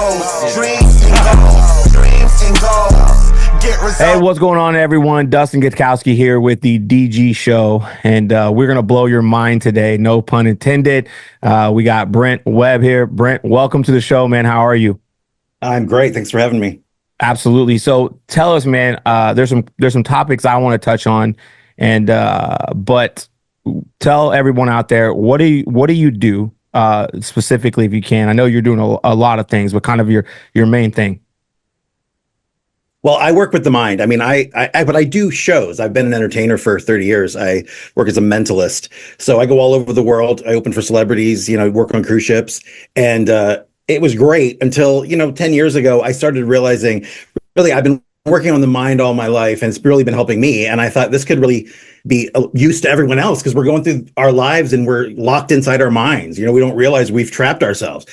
goals, dreams and goals, dreams and goals. Get results. Hey, what's going on, everyone? Dustin Gutkowski here with the DG Show, and we're going to blow your mind today, no pun intended. We got Brent Webb here. Brent, welcome to the show, man. How are you? I'm great. Thanks for having me. Absolutely. So tell us, man, there's some topics I want to touch on, and but tell everyone out there, what do you do specifically, if you can? I know you're doing a lot of things, but kind of your main thing. Well, I work with the mind. I mean, but I do shows. I've been an entertainer for 30 years. I work as a mentalist. So I go all over the world. I open for celebrities, work on cruise ships. And it was great until, 10 years ago, I started realizing, really, I've been working on the mind all my life, and it's really been helping me. And I thought this could really be used to everyone else, because we're going through our lives and we're locked inside our minds. We don't realize we've trapped ourselves.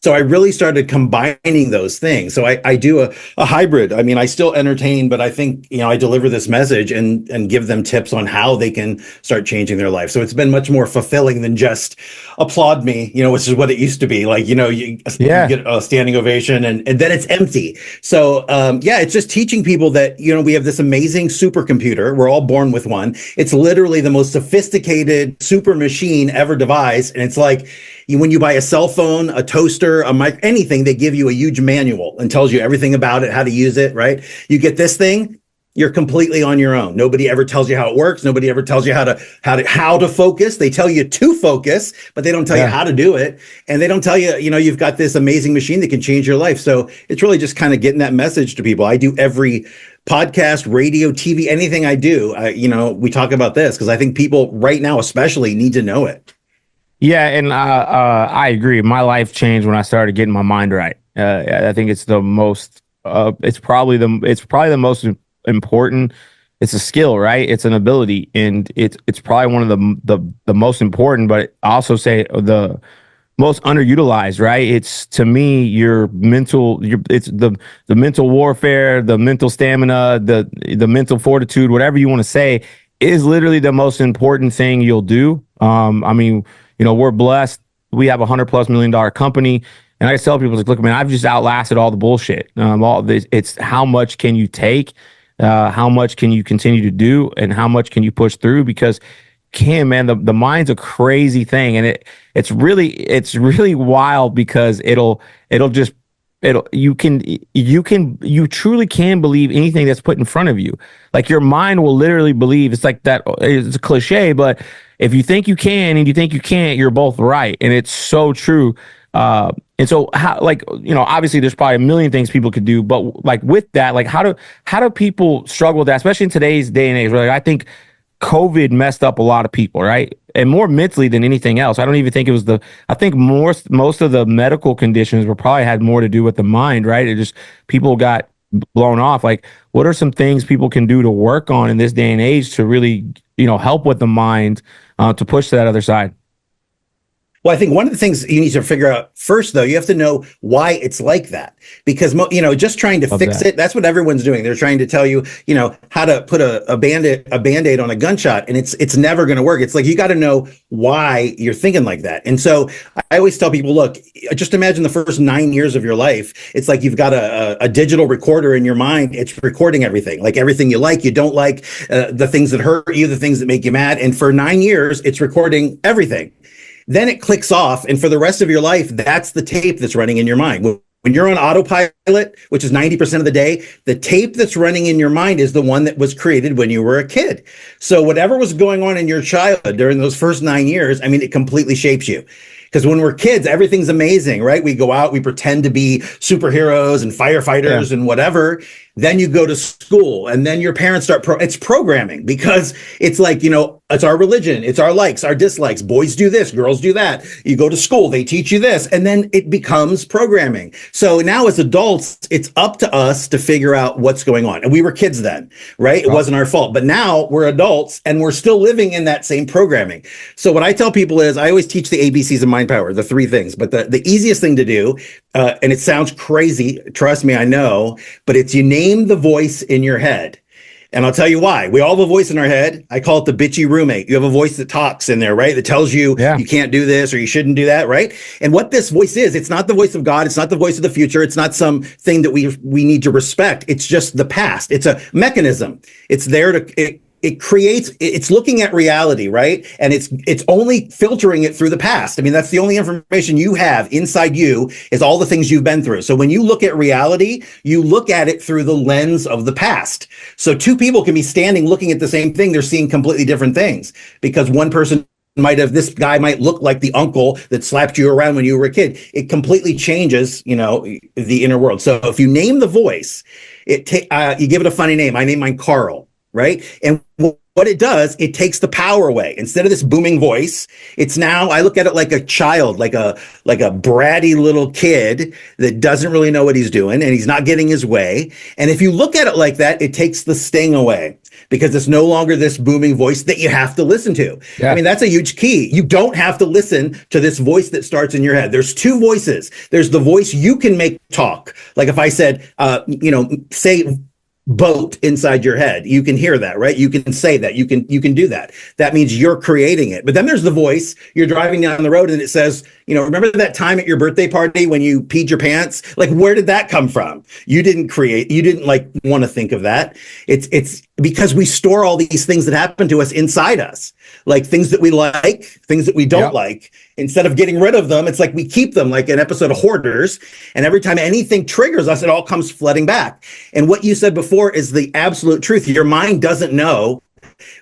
So I really started combining those things. So I do a hybrid. I mean, I still entertain, but I think, I deliver this message and give them tips on how they can start changing their life. So it's been much more fulfilling than just applaud me, which is what it used to be. Like, you get a standing ovation and then it's empty. So, it's just teaching people that, we have this amazing supercomputer. We're all born with one. It's literally the most sophisticated super machine ever devised. And it's like, when you buy a cell phone, a toaster, a mic, anything, they give you a huge manual and tells you everything about it, how to use it, right? You get this thing, you're completely on your own. Nobody ever tells you how it works. Nobody ever tells you how to focus. They tell you to focus, but they don't tell you how to do it. And they don't tell you, you've got this amazing machine that can change your life. So it's really just kind of getting that message to people. I do every podcast, radio, TV, anything I do, we talk about this because I think people right now especially need to know it. Yeah, and I agree. My life changed when I started getting my mind right. I think it's the most. It's probably the most important. It's a skill, right? It's an ability, and it's probably one of the most important. But I also say the most underutilized, right? It's, to me, it's the mental warfare, the mental stamina, the mental fortitude, whatever you want to say, is literally the most important thing you'll do. I mean, we're blessed. We have $100+ million company. And I tell people, look, man, I've just outlasted all the bullshit. All this, it's how much can you take? How much can you continue to do? And how much can you push through? Because, man, the mind's a crazy thing. And it's really wild, because you truly can believe anything that's put in front of you. Like, your mind will literally believe. It's like that. It's a cliche, but if you think you can and you think you can't, you're both right. And it's so true. And so, obviously there's probably a million things people could do, but like with that, like how do people struggle with that, especially in today's day and age? Right? I think COVID messed up a lot of people, right? And more mentally than anything else. I don't even think it was I think most of the medical conditions probably had more to do with the mind, right? It just, people got blown off. Like, what are some things people can do to work on in this day and age to really, help with the mind, to push to that other side? Well, I think one of the things you need to figure out first, though, you have to know why it's like that, because, just trying to fix it, that's what everyone's doing. They're trying to tell you, how to put a Band-Aid on a gunshot, and it's never going to work. It's like, you got to know why you're thinking like that. And so I always tell people, look, just imagine the first 9 years of your life. It's like you've got a digital recorder in your mind. It's recording everything, like everything you don't like, the things that hurt you, the things that make you mad. And for 9 years, it's recording everything. Then it clicks off, and for the rest of your life, that's the tape that's running in your mind. When you're on autopilot, which is 90% of the day, the tape that's running in your mind is the one that was created when you were a kid. So whatever was going on in your childhood during those first 9 years, it completely shapes you. Because when we're kids, everything's amazing, right? We go out, we pretend to be superheroes and firefighters and whatever. Then you go to school, and then your parents start it's programming, because it's like, it's our religion, it's our likes, our dislikes. Boys do this, girls do that. You go to school, they teach you this, and then it becomes programming. So now as adults, it's up to us to figure out what's going on. And we were kids then, right? It wasn't our fault. But now we're adults, and we're still living in that same programming. So what I tell people is, I always teach the ABCs of mind power, the 3 things. But the easiest thing to do, and it sounds crazy, trust me, I know, but it's, you name the voice in your head. And I'll tell you why. We all have a voice in our head. I call it the bitchy roommate. You have a voice that talks in there, right? That tells you you can't do this or you shouldn't do that, right? And what this voice is, it's not the voice of God. It's not the voice of the future. It's not some thing that we need to respect. It's just the past. It's a mechanism. It's there to it creates, it's looking at reality, right? And it's only filtering it through the past. I mean, that's the only information you have inside you is all the things you've been through. So when you look at reality, you look at it through the lens of the past. So two people can be standing looking at the same thing. They're seeing completely different things because one person this guy might look like the uncle that slapped you around when you were a kid. It completely changes, the inner world. So if you name the voice, you give it a funny name. I name mine Carl. Right. And what it does, it takes the power away. Instead of this booming voice, it's now, I look at it like a child, like a bratty little kid that doesn't really know what he's doing and he's not getting his way. And if you look at it like that, it takes the sting away because it's no longer this booming voice that you have to listen to. Yeah. I mean, that's a huge key. You don't have to listen to this voice that starts in your head. There's two voices. There's the voice you can make talk. Like if I said, say, boat inside your head. You can hear that, right? You can say that. You can do that. That means you're creating it. But then there's the voice. You're driving down the road and it says, remember that time at your birthday party when you peed your pants? Like, where did that come from? You didn't want to think of that. It's because we store all these things that happen to us inside us, like things that we like, things that we don't like. Instead of getting rid of them, it's like we keep them, like an episode of Hoarders. And every time anything triggers us, it all comes flooding back. And what you said before is the absolute truth. Your mind doesn't know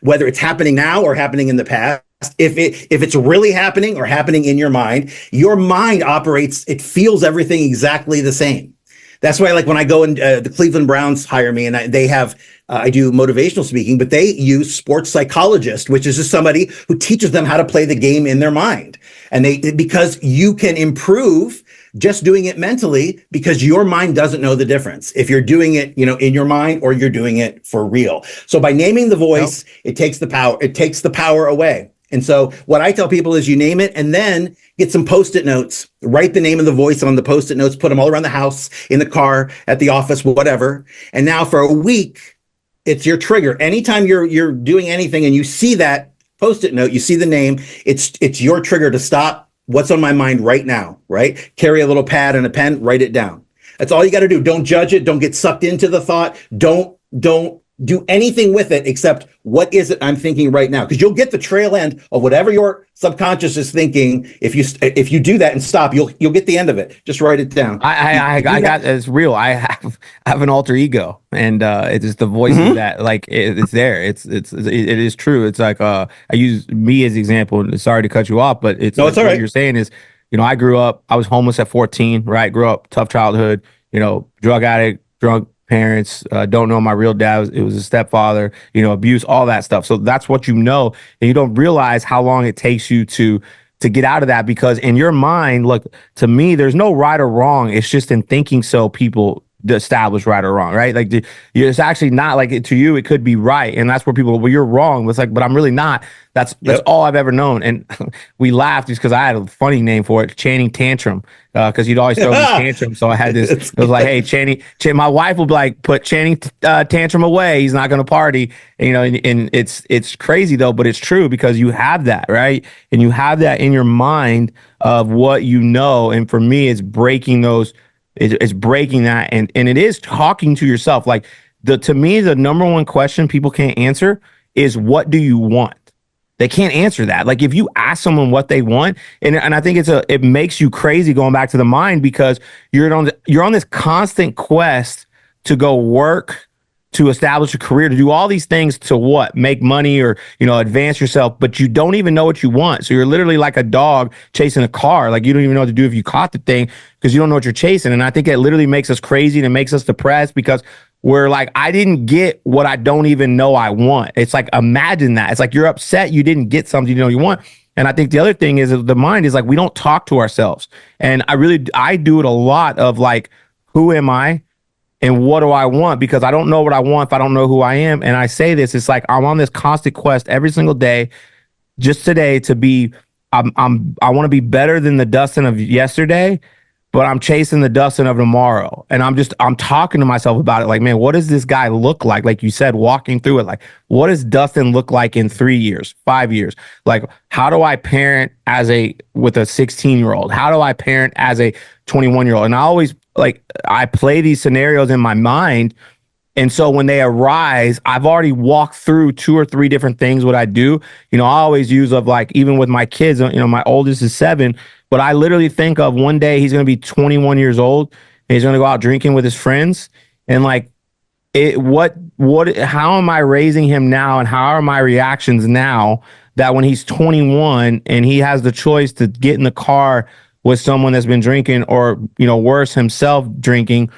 whether it's happening now or happening in the past. If it's really happening or happening in your mind operates, it feels everything exactly the same. That's why, like, when I go and the Cleveland Browns hire me and I do motivational speaking, but they use sports psychologist, which is just somebody who teaches them how to play the game in their mind. And because you can improve just doing it mentally because your mind doesn't know the difference. If you're doing it, in your mind or you're doing it for real. So by naming the voice, it takes the power away. And so what I tell people is you name it and then get some Post-it notes, write the name of the voice on the Post-it notes, put them all around the house, in the car, at the office, whatever. And now for a week, it's your trigger. Anytime you're doing anything and you see that Post-it note, you see the name, it's your trigger to stop what's on my mind right now, right? Carry a little pad and a pen, write it down. That's all you got to do. Don't judge it. Don't get sucked into the thought. Don't do anything with it except what is it I'm thinking right now? Because you'll get the trail end of whatever your subconscious is thinking. If you do that and stop, you'll get the end of it. Just write it down. I got it's real. I have an alter ego, and it's just the voice of that. Like it's there. It is true. It's like I use me as an example. Sorry to cut you off, but it's all right. What you're saying is, I grew up. I was homeless at 14. Right, grew up tough childhood. Drug addict, drunk parents, don't know my real dad. It was a stepfather, abuse, all that stuff. So that's what and you don't realize how long it takes you to get out of that, because in your mind, look, to me, there's no right or wrong. It's just in thinking so people establish right or wrong, right? Like it's actually not like to you, it could be right. And that's where people go, well, you're wrong. It's like, but I'm really not. That's all I've ever known. And we laughed just because I had a funny name for it, Channing Tantrum, because you'd always throw these tantrums. So I had this, it was like, hey, Channing, my wife would be like, put Channing Tantrum away. He's not going to party. And it's crazy though, but it's true because you have that, right? And you have that in your mind of what you know. And for me, it's breaking those. It's breaking that, and it is talking to yourself. Like to me, the number one question people can't answer is, what do you want? They can't answer that. Like if you ask someone what they want, and I think it makes you crazy going back to the mind, because you're on this constant quest to go work, to establish a career, to do all these things, to what? Make money or, advance yourself, but you don't even know what you want. So you're literally like a dog chasing a car. Like you don't even know what to do if you caught the thing because you don't know what you're chasing. And I think it literally makes us crazy and it makes us depressed because we're like, I didn't get what I don't even know I want. It's like, imagine that. It's like you're upset you didn't get something you want. And I think the other thing is the mind is like, we don't talk to ourselves. And I do it a lot of like, who am I? And what do I want? Because I don't know what I want if I don't know who I am. And I say this, it's like I'm on this constant quest every single day, just today, to be, I want to be better than the Dustin of yesterday, but I'm chasing the Dustin of tomorrow. And I'm talking to myself about it. Like, man, what does this guy look like? Like you said, walking through it, like, what does Dustin look like in 3 years, 5 years? Like, how do I parent with a 16-year-old? How do I parent as a 21-year-old? And I play these scenarios in my mind. And so when they arise, I've already walked through 2 or 3 different things. What I do, I always use even with my kids, my oldest is 7, but I literally think of one day he's going to be 21 years old and he's going to go out drinking with his friends. And like, how am I raising him now? And how are my reactions now that when he's 21 and he has the choice to get in the car with someone that's been drinking or, worse, himself drinking?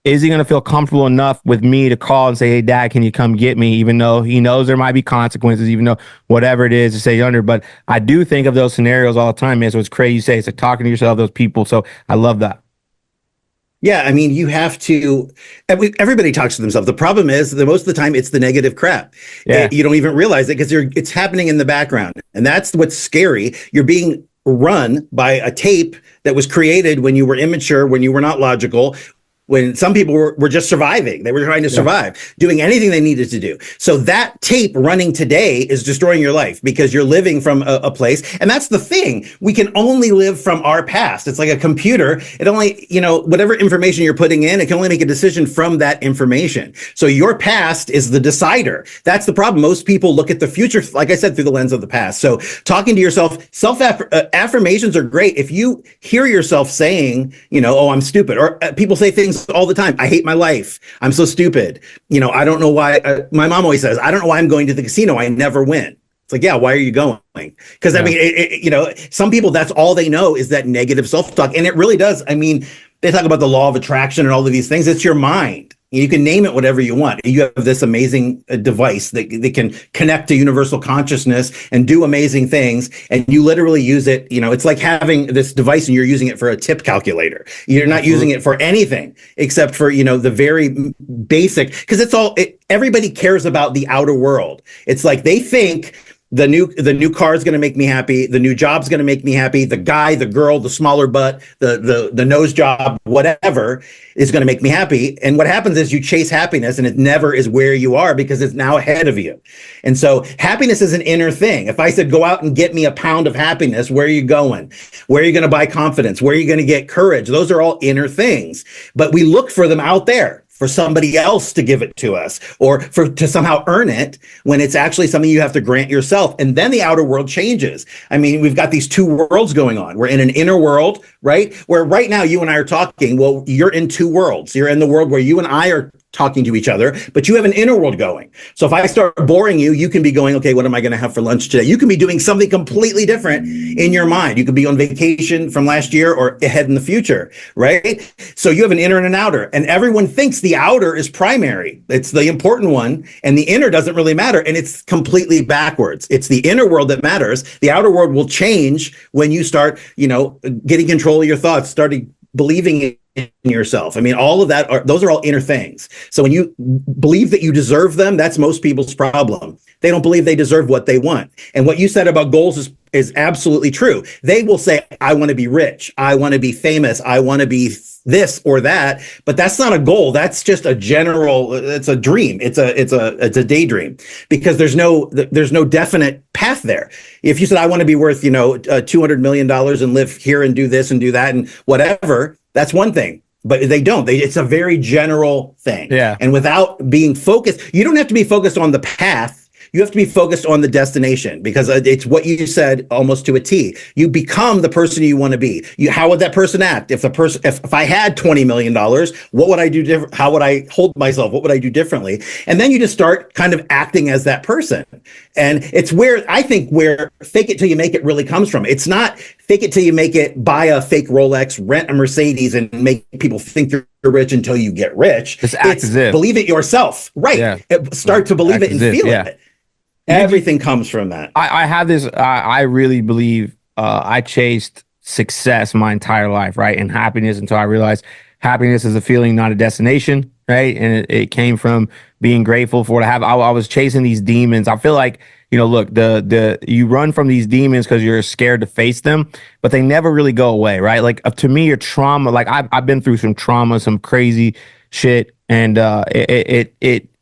Is he going to feel comfortable enough with me to call and say, hey, Dad, can you come get me? Even though he knows there might be consequences, even though whatever it is to say under. But I do think of those scenarios all the time, man. So it's crazy you say it's like talking to yourself, those people. So I love that. Yeah, I mean, you have to. Everybody talks to themselves. The problem is that most of the time it's the negative crap. Yeah. You don't even realize it because it's happening in the background, and that's what's scary. You're being run by a tape that was created when you were immature, when you were not logical. When some people were just surviving. They were trying to survive, doing anything they needed to do. So that tape running today is destroying your life because you're living from a place. And that's the thing. We can only live from our past. It's like a computer. It only, whatever information you're putting in, it can only make a decision from that information. So your past is the decider. That's the problem. Most people look at the future, like I said, through the lens of the past. So talking to yourself, affirmations are great. If you hear yourself saying, oh, I'm stupid, or people say things all the time. I hate my life. I'm so stupid. I don't know why. My mom always says, I don't know why I'm going to the casino. I never win. It's like, yeah, why are you going? Because I mean, some people, that's all they know is that negative self-talk. And it really does. I mean, they talk about the law of attraction and all of these things. It's your mind. You can name it whatever you want. You have this amazing device that can connect to universal consciousness and do amazing things. And you literally use it. It's like having this device and you're using it for a tip calculator. You're not using it for anything except for, the very basic, because everybody cares about the outer world. It's like they think the new car is going to make me happy. The new job's going to make me happy. The guy, the girl, the smaller butt, the nose job, whatever is going to make me happy. And what happens is you chase happiness and it never is where you are because it's now ahead of you. And so happiness is an inner thing. If I said, go out and get me a pound of happiness, where are you going? Where are you going to buy confidence? Where are you going to get courage? Those are all inner things, but we look for them out there, for somebody else to give it to us or to somehow earn it when it's actually something you have to grant yourself. And then the outer world changes. I mean, we've got these two worlds going on. We're in an inner world, right? Where right now you and I are talking. Well, you're in two worlds. You're in the world where you and I are talking to each other, but you have an inner world going. So if I start boring you, you can be going, okay, what am I going to have for lunch today? You can be doing something completely different in your mind. You could be on vacation from last year or ahead in the future, right? So you have an inner and an outer, and everyone thinks the outer is primary. It's the important one, and the inner doesn't really matter, and it's completely backwards. It's the inner world that matters. The outer world will change when you start, getting control of your thoughts, starting believing in yourself. I mean, all of that those are all inner things. So when you believe that you deserve them, that's most people's problem. They don't believe they deserve what they want. And what you said about goals is absolutely true. They will say, I want to be rich. I want to be famous. I want to be this or that, but that's not a goal. That's just a general, it's a dream. It's a daydream because there's no definite path there. If you said, I want to be worth, $200 million and live here and do this and do that and whatever, that's one thing. But they don't. It's a very general thing. Yeah. And without being focused, you don't have to be focused on the path. You have to be focused on the destination because it's what you said almost to a T. You become the person you want to be. How would that person act? If I had $20 million, what would I do different? How would I hold myself? What would I do differently? And then you just start kind of acting as that person. And it's where I think where fake it till you make it really comes from. It's not fake it till you make it, buy a fake Rolex, rent a Mercedes and make people think you're rich until you get rich. Just act as if. Believe it yourself. Right. Yeah. Start to believe it and feel it. Everything comes from that. I have this, I really believe I chased success my entire life, right? And happiness until I realized happiness is a feeling, not a destination, right? And it came from being grateful for what I have. I was chasing these demons. I feel like, look, the you run from these demons because you're scared to face them, but they never really go away, right? Like to me, your trauma, like I've been through some trauma, some crazy shit, and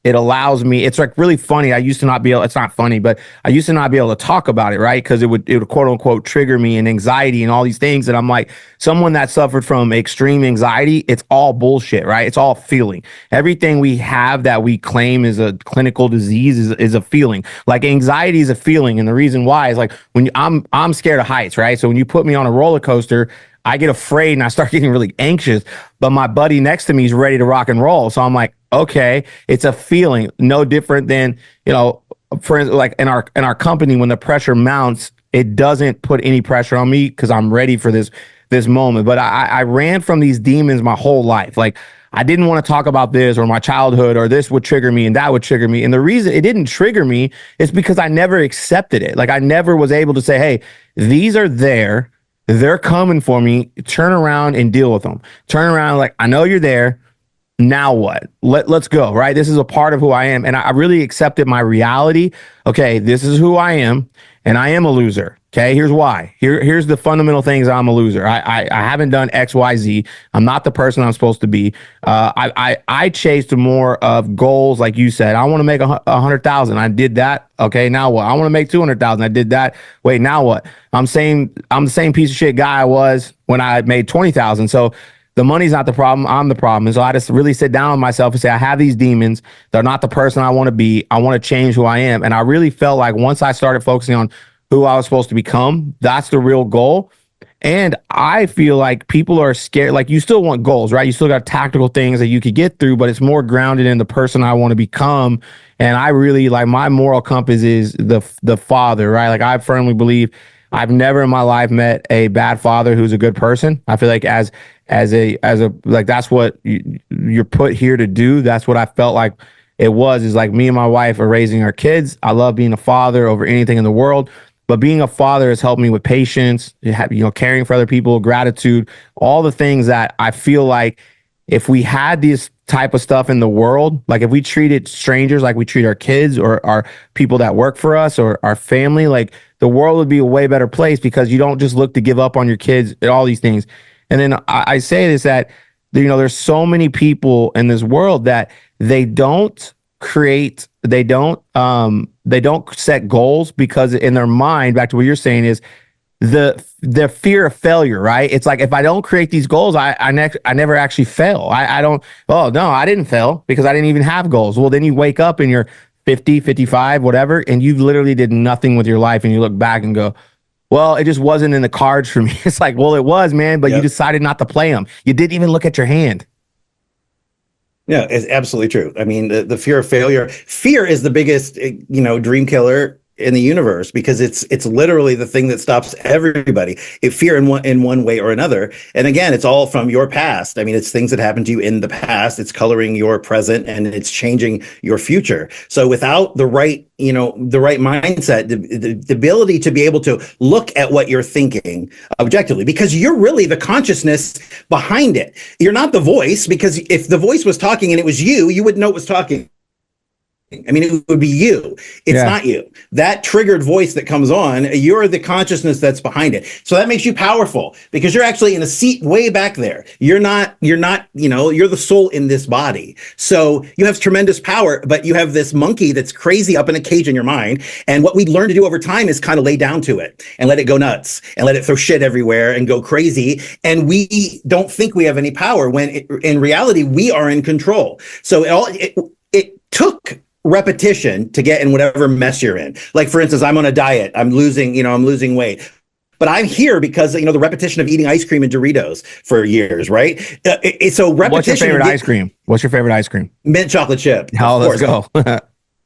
it allows me. It's like really funny. I used to not be able. It's not funny, but I used to not be able to talk about it, right? Because it would quote unquote trigger me and anxiety and all these things. And I'm like, someone that suffered from extreme anxiety, it's all bullshit, right? It's all feeling. Everything we have that we claim is a clinical disease is a feeling. Like anxiety is a feeling, and the reason why is like when I'm scared of heights, right? So when you put me on a roller coaster, I get afraid and I start getting really anxious, but my buddy next to me is ready to rock and roll. So I'm like, okay, it's a feeling, no different than, for like in our company, when the pressure mounts, it doesn't put any pressure on me because I'm ready for this moment. But I ran from these demons my whole life. Like I didn't want to talk about this or my childhood, or this would trigger me and that would trigger me. And the reason it didn't trigger me is because I never accepted it. Like I never was able to say, hey, these are there. They're coming for me. Turn around and deal with them. Turn around. Like, I know you're there. Now what? Let's go. Right. This is a part of who I am. And I really accepted my reality. Okay. This is who I am. And I am a loser. Okay. Here's why. Here's the fundamental things. I'm a loser. I haven't done X, Y, Z. I'm not the person I'm supposed to be. I chased more of goals. Like you said, I want to make 100,000. I did that. Okay. Now what? I want to make 200,000. I did that. Wait, now what? I'm the same piece of shit guy I was when I made 20,000. So the money's not the problem. I'm the problem. And so I just really sit down with myself and say, I have these demons. They're not the person I want to be. I want to change who I am. And I really felt like once I started focusing on who I was supposed to become, that's the real goal. And I feel like people are scared. Like you still want goals, right? You still got tactical things that you could get through, but it's more grounded in the person I want to become. And I really like my moral compass is the father, right? Like I firmly believe I've never in my life met a bad father who's a good person. I feel like as a like that's what you're put here to do. That's what I felt like it was. Is like me and my wife are raising our kids. I love being a father over anything in the world. But being a father has helped me with patience, caring for other people, gratitude, all the things that I feel like if we had this type of stuff in the world, like if we treated strangers like we treat our kids or our people that work for us or our family, like the world would be a way better place because you don't just look to give up on your kids and all these things. And then I say this that, there's so many people in this world that they don't set goals because in their mind, back to what you're saying, is the fear of failure, right? It's like if I don't create these goals, I never actually fail. I don't. Oh no, I didn't fail because I didn't even have goals. Well, then you wake up and you're 50, 55, whatever, and you literally did nothing with your life, and you look back and go, well, it just wasn't in the cards for me. It's like, well, it was, man, but you decided not to play them. You didn't even look at your hand. Yeah, it's absolutely true. I mean, the fear of failure. Fear is the biggest, dream killer in the universe because it's literally the thing that stops everybody. Fear in one way or another. And again, it's all from your past. I mean, it's things that happened to you in the past. It's coloring your present and it's changing your future. So without the right mindset, the ability to be able to look at what you're thinking objectively, because you're really the consciousness behind it. You're not the voice, because if the voice was talking and it was you wouldn't know it was talking. I mean, it would be you. It's not you. That triggered voice that comes on, you're the consciousness that's behind it. So that makes you powerful because you're actually in a seat way back there. You're not, you're the soul in this body. So you have tremendous power, but you have this monkey that's crazy up in a cage in your mind. And what we learn to do over time is kind of lay down to it and let it go nuts and let it throw shit everywhere and go crazy. And we don't think we have any power when in reality, we are in control. So it took repetition to get in whatever mess you're in. Like, for instance, I'm on a diet. I'm losing weight. But I'm here because, the repetition of eating ice cream and Doritos for years, right? So repetition. What's your favorite ice cream? What's your favorite ice cream? Mint chocolate chip. Oh, let's go.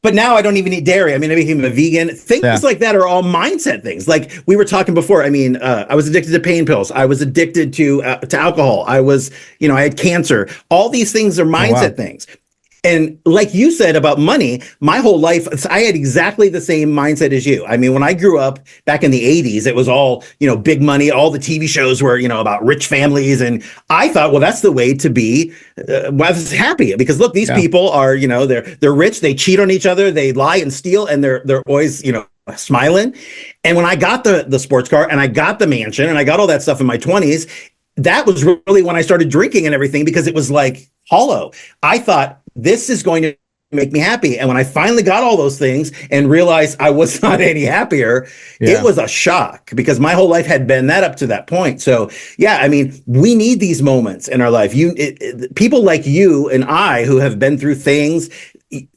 But now I don't even eat dairy. I mean, I became a vegan. Things like that are all mindset things. Like we were talking before. I mean, I was addicted to pain pills. I was addicted to alcohol. I was, I had cancer. All these things are mindset things. And like you said about money, my whole life, I had exactly the same mindset as you. I mean, when I grew up back in the 80s, it was all, big money. All the TV shows were, about rich families. And I thought, well, that's the way to be happy, because look, these people are, they're rich. They cheat on each other. They lie and steal, and they're always, smiling. And when I got the sports car and I got the mansion and I got all that stuff in my 20s, that was really when I started drinking and everything, because it was like hollow. I thought, this is going to make me happy. And when I finally got all those things and realized I was not any happier, it was a shock, because my whole life had been that up to that point. So yeah, I mean, we need these moments in our life. People like you and I who have been through things.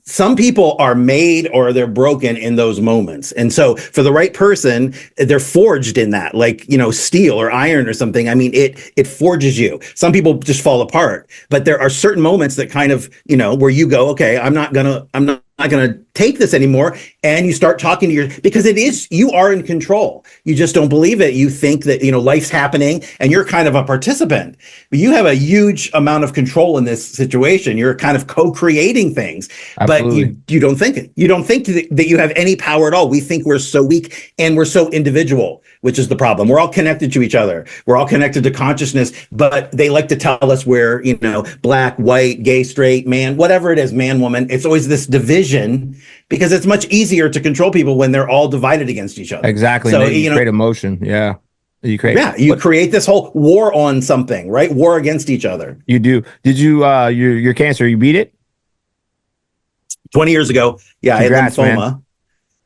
Some people are made or they're broken in those moments. And so for the right person, they're forged in that, like, steel or iron or something. I mean, it forges you. Some people just fall apart, but there are certain moments that kind of, where you go, okay, I'm not gonna take this anymore. And you start talking to because you are in control. You just don't believe it. You think that, life's happening and you're kind of a participant, but you have a huge amount of control in this situation. You're kind of co-creating things. Absolutely. But you don't think it. You don't think that you have any power at all. We think we're so weak and we're so individual, which is the problem. We're all connected to each other. We're all connected to consciousness, but they like to tell us we're, black, white, gay, straight, man, whatever it is, man, woman. It's always this division, because it's much easier to control people when they're all divided against each other. Exactly. So you create emotion. Yeah. You create this whole war on something, right? War against each other. You do. Did you, your cancer, you beat it? 20 years ago. Yeah. Congrats, I had lymphoma. Man.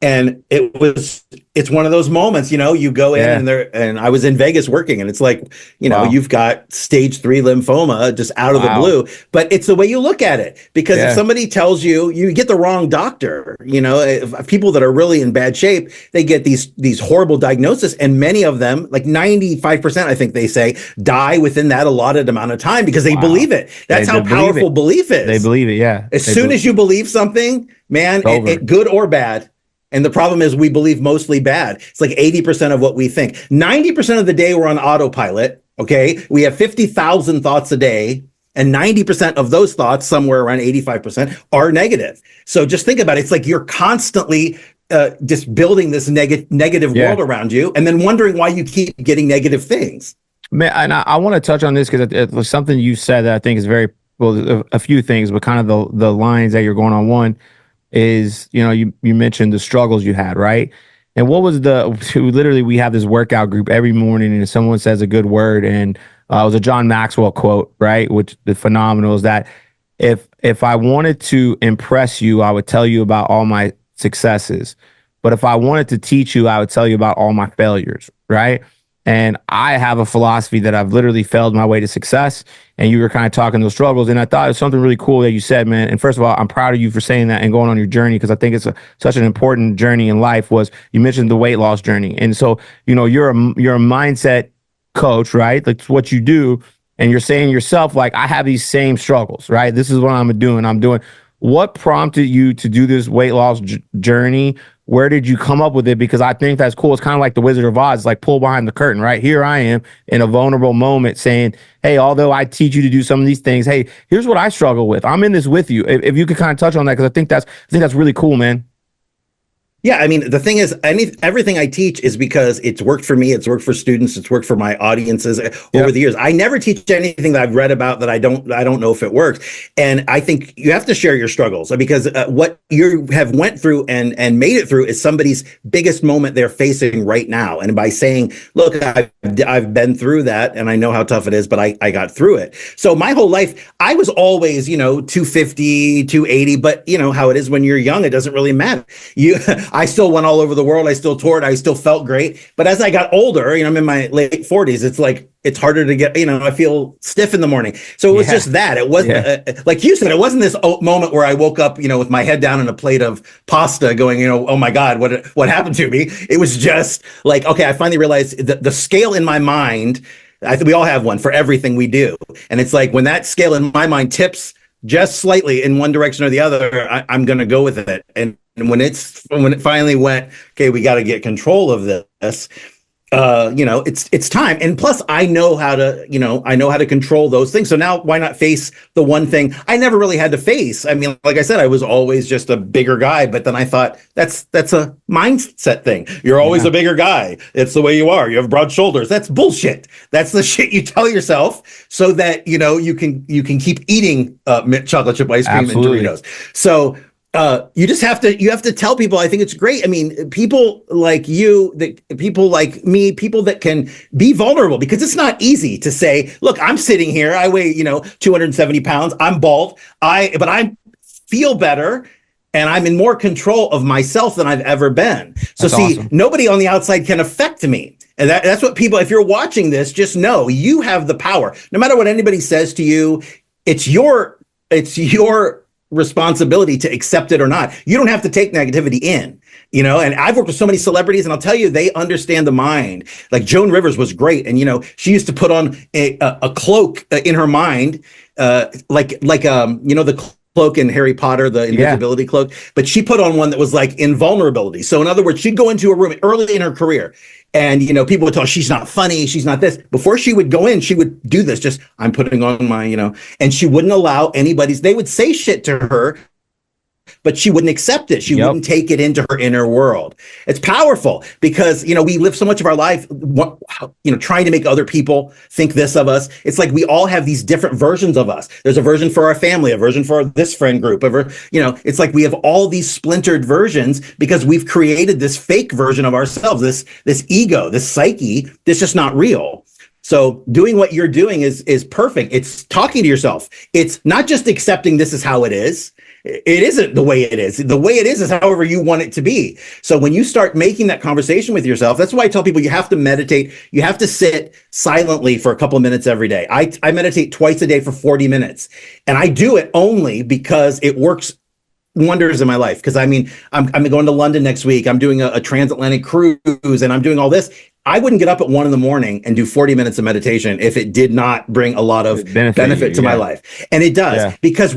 And it's one of those moments, you go in and I was in Vegas working, and it's like, you've got stage 3 lymphoma just out of the blue, but it's the way you look at it, because if somebody tells you get the wrong doctor, if people that are really in bad shape, they get these horrible diagnoses, and many of them, like 95%, I think they say, die within that allotted amount of time, because they believe it. That's how powerful belief is. They believe it. Yeah. As soon as you believe something, man, it good or bad. And the problem is we believe mostly bad. It's like 80% of what we think. 90% of the day we're on autopilot, okay? We have 50,000 thoughts a day, and 90% of those thoughts, somewhere around 85%, are negative. So just think about it. It's like you're constantly just building this negative world around you, and then wondering why you keep getting negative things. Man, and I want to touch on this because it was something you said that I think is very, well, a few things, but kind of the lines that you're going on. One is, you mentioned the struggles you had, right? And what was literally, we have this workout group every morning, and someone says a good word, and it was a John Maxwell quote, right? Which is phenomenal, is that if I wanted to impress you, I would tell you about all my successes. But if I wanted to teach you, I would tell you about all my failures, right? And I have a philosophy that I've literally failed my way to success. And you were kind of talking those struggles. And I thought it was something really cool that you said, man. And first of all, I'm proud of you for saying that and going on your journey, because I think it's such an important journey in life. Was you mentioned the weight loss journey. And so, you're a mindset coach, right? Like what you do. And you're saying yourself, like, I have these same struggles, right? This is what I'm doing. What prompted you to do this weight loss journey? Where did you come up with it? Because I think that's cool. It's kind of like the Wizard of Oz, like pull behind the curtain, right? Here I am in a vulnerable moment saying, hey, although I teach you to do some of these things, hey, here's what I struggle with. I'm in this with you. If you could kind of touch on that, because I think that's really cool, man. Yeah, I mean, the thing is, everything I teach is because it's worked for me, it's worked for students, it's worked for my audiences over the years. I never teach anything that I've read about that I don't know if it works. And I think you have to share your struggles, because what you have went through and made it through is somebody's biggest moment they're facing right now. And by saying, look, I've been through that and I know how tough it is, but I got through it. So my whole life, I was always, 250, 280, but how it is when you're young, it doesn't really matter. I still went all over the world. I still toured. I still felt great. But as I got older, I'm in my late 40s. It's like, it's harder to get, I feel stiff in the morning. So it was just that. It wasn't, like you said, it wasn't this moment where I woke up, with my head down in a plate of pasta going, oh my God, what happened to me? It was just like, okay, I finally realized the scale in my mind, I think we all have one for everything we do. And it's like, when that scale in my mind tips just slightly in one direction or the other, I'm going to go with it. And when it finally went, okay, we got to get control of this. it's time. And plus I know how to control those things. So now why not face the one thing I never really had to face? I mean, like I said, I was always just a bigger guy, but then I thought that's a mindset thing. You're always a bigger guy. It's the way you are. You have broad shoulders. That's bullshit. That's the shit you tell yourself so that, you can keep eating chocolate chip ice cream Absolutely. and Doritos. So you have to tell people. I think it's great. I mean, people like you, people like me, people that can be vulnerable, because it's not easy to say, look, I'm sitting here, I weigh, 270 pounds, I'm bald, but I feel better and I'm in more control of myself than I've ever been. So That's see, awesome. nobody on the outside can affect me. And that's what people, if you're watching this, just know you have the power. No matter what anybody says to you, it's your responsibility to accept it or not. You don't have to take negativity in, and I've worked with so many celebrities, and I'll tell you, they understand the mind. Like Joan Rivers was great. And, she used to put on a cloak in her mind, the cloak in Harry Potter, the invisibility cloak, but she put on one that was like invulnerability. So in other words, she'd go into a room early in her career, and, people would tell her she's not funny, she's not this. Before she would go in, she would do this, just, I'm putting on my, and she wouldn't allow they would say shit to her, but she wouldn't accept it. She wouldn't take it into her inner world. It's powerful because, we live so much of our life, trying to make other people think this of us. It's like we all have these different versions of us. There's a version for our family, a version for this friend group, it's like we have all these splintered versions because we've created this fake version of ourselves, this ego, this psyche that's just not real. So doing what you're doing is perfect. It's talking to yourself. It's not just accepting this is how it is. It isn't the way it is. The way it is however you want it to be. So when you start making that conversation with yourself, that's why I tell people you have to meditate. You have to sit silently for a couple of minutes every day. I meditate twice a day for 40 minutes. And I do it only because it works wonders in my life. Because I'm going to London next week. I'm doing a transatlantic cruise, and I'm doing all this. I wouldn't get up at 1 a.m. and do 40 minutes of meditation if it did not bring a lot of benefit to my life. And it does, because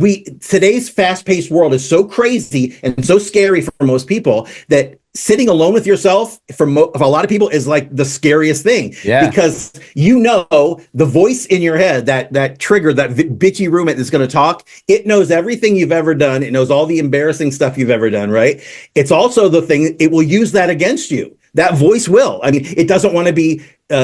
today's fast-paced world is so crazy and so scary for most people that sitting alone with yourself for a lot of people is like the scariest thing. Because the voice in your head, that trigger, that bitchy roommate that's going to talk, it knows everything you've ever done. It knows all the embarrassing stuff you've ever done, right? It's also the thing, it will use that against you. That voice will. I mean, it doesn't want to be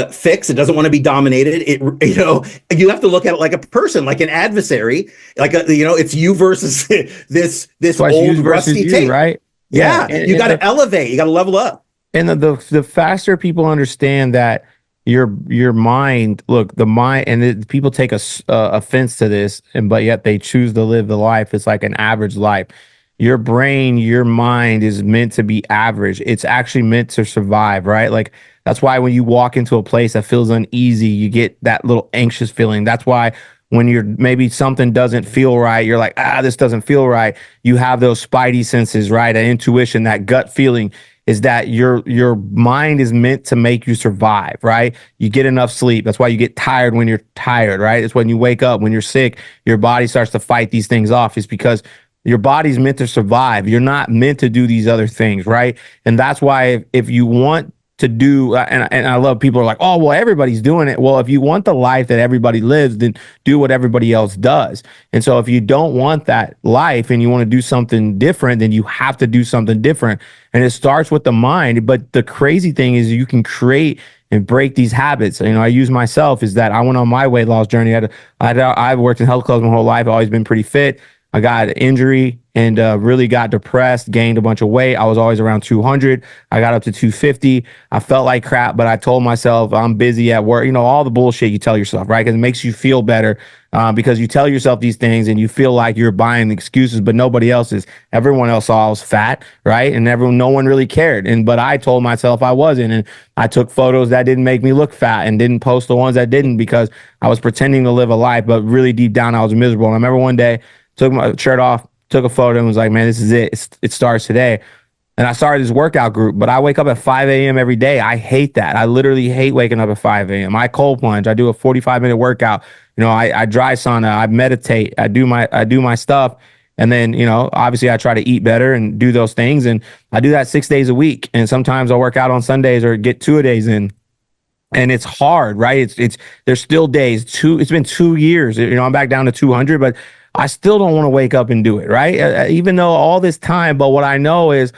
fixed. It doesn't want to be dominated. You have to look at it like a person, like an adversary, it's you versus this old rusty tape, right? Yeah. You got to elevate. You got to level up. And the faster people understand that your mind, look, the mind, and people take offense to this, but yet they choose to live the life. It's like an average life. Your brain, your mind is meant to be average. It's actually meant to survive, right? Like, that's why when you walk into a place that feels uneasy, you get that little anxious feeling. That's why when maybe something doesn't feel right, you're like, this doesn't feel right. You have those spidey senses, right? That intuition, that gut feeling is that your mind is meant to make you survive, right? You get enough sleep. That's why you get tired when you're tired, right? It's when you wake up, when you're sick, your body starts to fight these things off. It's because your body's meant to survive. You're not meant to do these other things, right? And that's why if you want to do, and I love people are like, oh, well, everybody's doing it. Well, if you want the life that everybody lives, then do what everybody else does. And so if you don't want that life and you want to do something different, then you have to do something different. And it starts with the mind. But the crazy thing is you can create and break these habits. I use myself is that I went on my weight loss journey. I've worked in health clubs my whole life. I've always been pretty fit. I got an injury and really got depressed, gained a bunch of weight. I was always around 200. I got up to 250. I felt like crap, but I told myself I'm busy at work. All the bullshit you tell yourself, right? Because it makes you feel better because you tell yourself these things and you feel like you're buying excuses, but nobody else is. Everyone else saw I was fat, right? And no one really cared. But I told myself I wasn't. And I took photos that didn't make me look fat and didn't post the ones that didn't because I was pretending to live a life, but really deep down I was miserable. And I remember one day, took my shirt off, took a photo, and was like, man, this is it. It starts today. And I started this workout group, but I wake up at 5 a.m. every day. I hate that. I literally hate waking up at 5 a.m. I cold plunge. I do a 45-minute workout. I dry sauna. I meditate. I do my stuff. And then, obviously I try to eat better and do those things. And I do that 6 days a week. And sometimes I'll work out on Sundays or get 2 days in. and it's hard, right? It's there's still days. It's been 2 years. I'm back down to 200, but I still don't want to wake up and do it, right? Even though all this time, but what I know is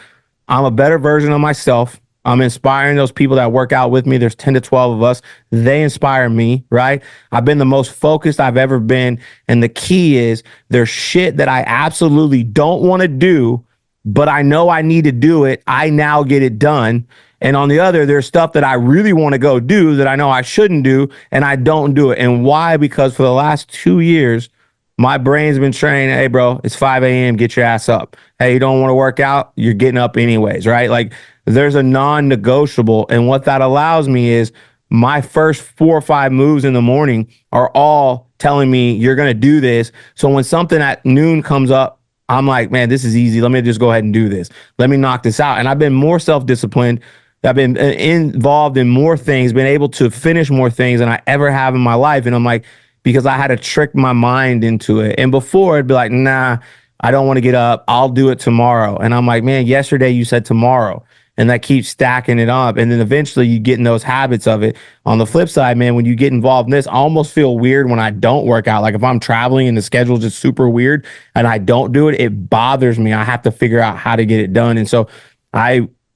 I'm a better version of myself. I'm inspiring those people that work out with me. There's 10 to 12 of us. They inspire me, right? I've been the most focused I've ever been. And the key is there's shit that I absolutely don't want to do, but I know I need to do it. I now get it done. And on the other, there's stuff that I really want to go do that I know I shouldn't do, and I don't do it. And why? Because for the last 2 years, my brain's been trained, hey, bro, it's 5 a.m., get your ass up. Hey, you don't want to work out? You're getting up anyways, right? Like, there's a non-negotiable. And what that allows me is my first 4 or 5 moves in the morning are all telling me you're going to do this. So when something at noon comes up, I'm like, man, this is easy. Let me just go ahead and do this. Let me knock this out. And I've been more self-disciplined. I've been involved in more things, been able to finish more things than I ever have in my life. And I'm like, because I had to trick my mind into it. And before it'd be like, nah, I don't want to get up. I'll do it tomorrow. And I'm like, man, yesterday you said tomorrow. And that keeps stacking it up. And then eventually you get in those habits of it. On the flip side, man, when you get involved in this, I almost feel weird when I don't work out. Like if I'm traveling and the schedule's just super weird and I don't do it, it bothers me. I have to figure out how to get it done. And so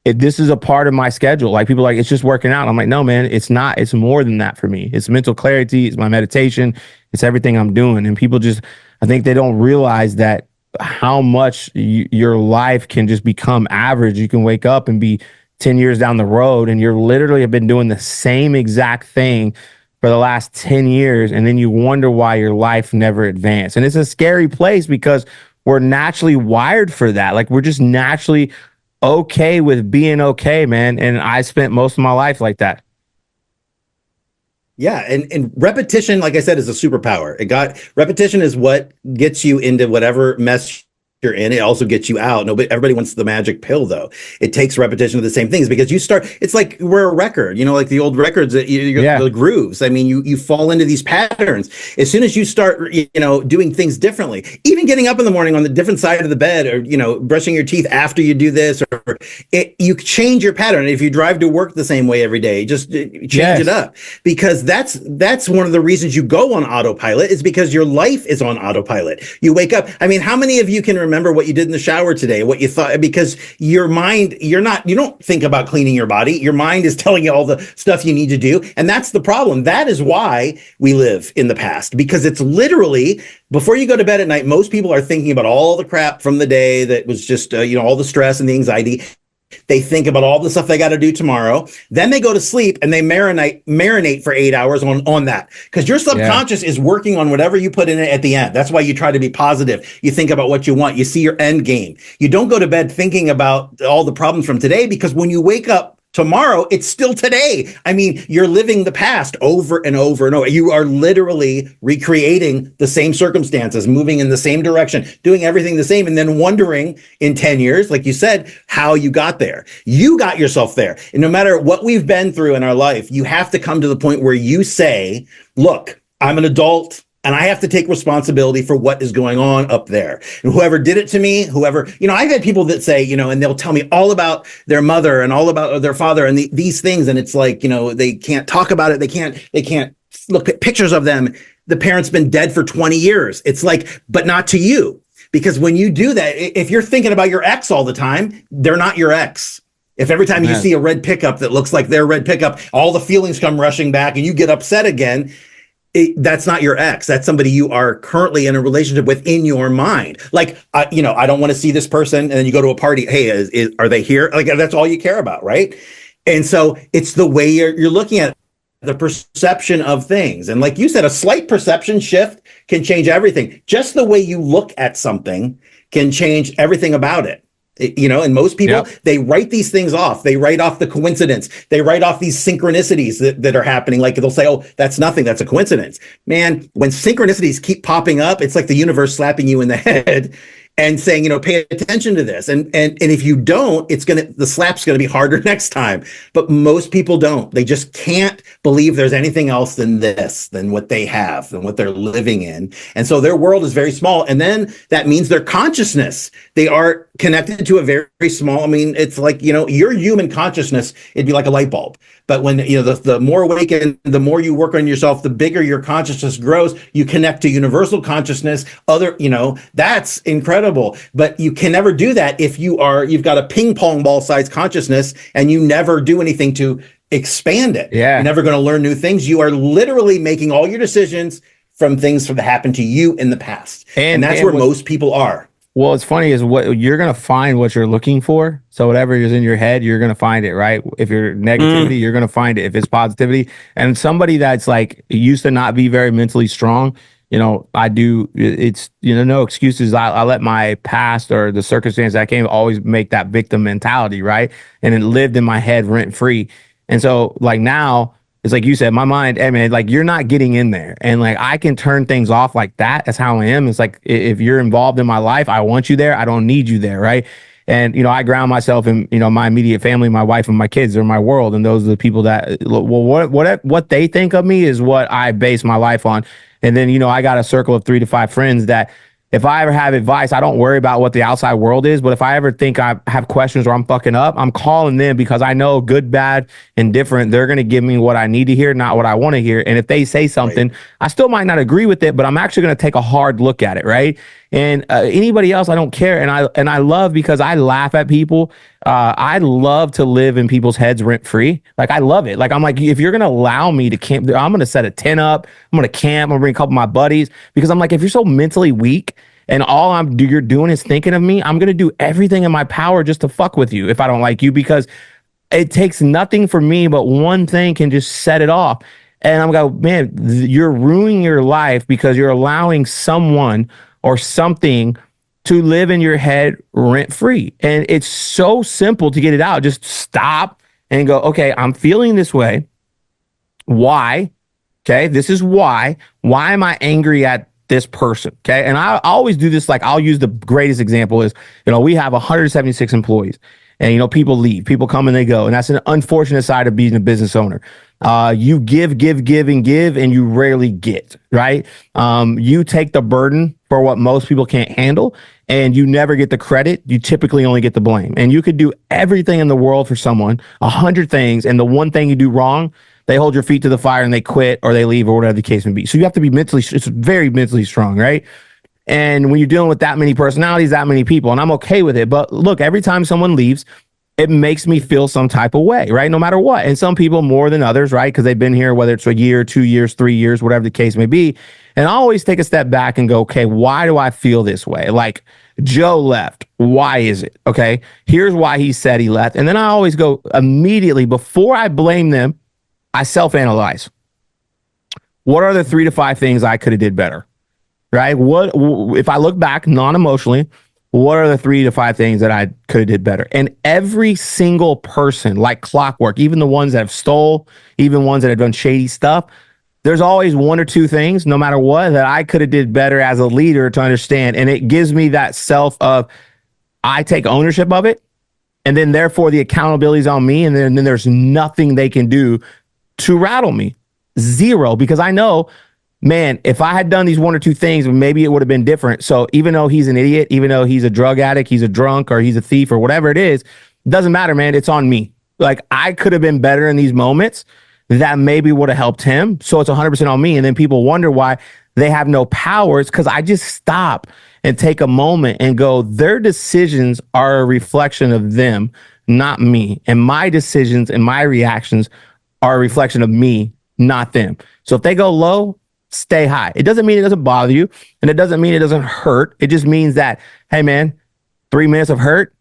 this is a part of my schedule. Like people are like, it's just working out. I'm like, no, man, it's not. It's more than that for me. It's mental clarity. It's my meditation. It's everything I'm doing. And people just, I think they don't realize that how much your life can just become average. You can wake up and be 10 years down the road and you're literally have been doing the same exact thing for the last 10 years. And then you wonder why your life never advanced. And it's a scary place because we're naturally wired for that. Like we're just naturally okay with being okay, man. And I spent most of my life like that. Yeah, and repetition, like I said, is a superpower. Repetition is what gets you into whatever mess you're in. It also gets you out. Everybody wants the magic pill, though. It takes repetition of the same things because you start. It's like we're a record, like the old records that the grooves. I mean, you fall into these patterns as soon as you start, doing things differently. Even getting up in the morning on the different side of the bed, or brushing your teeth after you do this, or you change your pattern. If you drive to work the same way every day, just change it up, because that's one of the reasons you go on autopilot is because your life is on autopilot. You wake up. I mean, how many of you can remember what you did in the shower today, what you thought, because your mind, you don't think about cleaning your body. Your mind is telling you all the stuff you need to do. And that's the problem. That is why we live in the past, because it's literally before you go to bed at night, most people are thinking about all the crap from the day that was just, all the stress and the anxiety. They think about all the stuff they got to do tomorrow. Then they go to sleep and they marinate for 8 hours on that, because your subconscious is working on whatever you put in it at the end. That's why you try to be positive. You think about what you want. You see your end game. You don't go to bed thinking about all the problems from today, because when you wake up tomorrow, it's still today. I mean, you're living the past over and over and over. You are literally recreating the same circumstances, moving in the same direction, doing everything the same, and then wondering in 10 years, like you said, how you got there. You got yourself there. And no matter what we've been through in our life, you have to come to the point where you say, look, I'm an adult, and I have to take responsibility for what is going on up there. And whoever did it to me, I've had people that say, and they'll tell me all about their mother and all about their father and these things. And it's like, they can't talk about it. They can't look at pictures of them. The parent's been dead for 20 years. It's like, but not to you. Because when you do that, if you're thinking about your ex all the time, they're not your ex. If every time you see a red pickup that looks like their red pickup, all the feelings come rushing back and you get upset again, that's not your ex. That's somebody you are currently in a relationship with in your mind. Like, I don't want to see this person. And then you go to a party. Hey, are they here? Like, that's all you care about, right? And so it's the way you're looking at the perception of things. And like you said, a slight perception shift can change everything. Just the way you look at something can change everything about it. And most people, they write these things off. They write off the coincidence. They write off these synchronicities that are happening. Like they'll say, oh, that's nothing. That's a coincidence. Man, when synchronicities keep popping up, it's like the universe slapping you in the head and saying, pay attention to this. And if you don't, the slap's going to be harder next time. But most people don't. They just can't believe there's anything else than what they have, than what they're living in. And so their world is very small. And then that means their consciousness, they are connected to a very, very small, I mean, it's like, your human consciousness, it'd be like a light bulb. But when, the more awakened, the more you work on yourself, the bigger your consciousness grows. You connect to universal consciousness, that's incredible. But you can never do that if you've got a ping pong ball sized consciousness and you never do anything to expand it. Yeah. You're never going to learn new things. You are literally making all your decisions from things that happened to you in the past. And that's where most people are. Well, it's funny is what you're going to find what you're looking for. So whatever is in your head, you're going to find it, right? If you're negativity, you're going to find it. If it's positivity, and somebody that's like used to not be very mentally strong, I do. It's, no excuses. I let my past or the circumstance that came always make that victim mentality, right? And it lived in my head rent free. And so like now, it's like you said, my mind, hey man, like you're not getting in there. And like I can turn things off like that. That's how I am. It's like if you're involved in my life, I want you there. I don't need you there. Right. And, I ground myself in, my immediate family, my wife and my kids are my world. And those are the people that, what they think of me is what I base my life on. And then, I got a circle of 3 to 5 friends that if I ever have advice, I don't worry about what the outside world is. But if I ever think I have questions or I'm fucking up, I'm calling them because I know good, bad, and different. They're going to give me what I need to hear, not what I want to hear. And if they say something, I still might not agree with it, but I'm actually going to take a hard look at it. Right. And anybody else, I don't care. And I love because I laugh at people. I love to live in people's heads rent free. Like I love it. Like I'm like, if you're going to allow me to camp, I'm going to set a tent up. I'm going to camp. I'm going to bring a couple of my buddies because I'm like, if you're so mentally weak and all you're doing is thinking of me, I'm going to do everything in my power just to fuck with you if I don't like you, because it takes nothing for me, but one thing can just set it off. And I'm going, man, you're ruining your life because you're allowing someone or something to live in your head rent free. And it's so simple to get it out. Just stop and go, okay, I'm feeling this way. Why? Okay, this is why. Why am I angry at this person? Okay, and I always do this. Like I'll use the greatest example is, we have 176 employees. And, people leave, people come and they go. And that's an unfortunate side of being a business owner. You give, and you rarely get, right? You take the burden for what most people can't handle and you never get the credit. You typically only get the blame. And you could do everything in the world for someone, 100 things. And the one thing you do wrong, they hold your feet to the fire and they quit or they leave or whatever the case may be. So you have to be it's very mentally strong, right? And when you're dealing with that many personalities, that many people, and I'm okay with it. But look, every time someone leaves, it makes me feel some type of way, right? No matter what. And some people more than others, right? Because they've been here, whether it's a year, 2 years, 3 years, whatever the case may be. And I always take a step back and go, okay, why do I feel this way? Like Joe left. Why is it? Okay, here's why he said he left. And then I always go immediately before I blame them, I self-analyze. What are the 3 to 5 things I could have did better? Right? What if I look back non-emotionally, what are the 3 to 5 things that I could have did better? And every single person, like clockwork, even the ones that have stole, even ones that have done shady stuff, there's always 1 or 2 things, no matter what, that I could have did better as a leader to understand. And it gives me that self of I take ownership of it. And then therefore the accountability is on me. And then there's nothing they can do to rattle me. Zero, because I know, man, if I had done these 1 or 2 things, maybe it would have been different. So even though he's an idiot, even though he's a drug addict, he's a drunk, or he's a thief, or whatever it is, it doesn't matter, man. It's on me. Like I could have been better in these moments. That maybe would have helped him. So it's 100% on me. And then people wonder why they have no power. It's because I just stop and take a moment and go, their decisions are a reflection of them, not me. And my decisions and my reactions are a reflection of me, not them. So if they go low, stay high. It doesn't mean it doesn't bother you. And it doesn't mean it doesn't hurt. It just means that, hey, man, 3 minutes of hurt.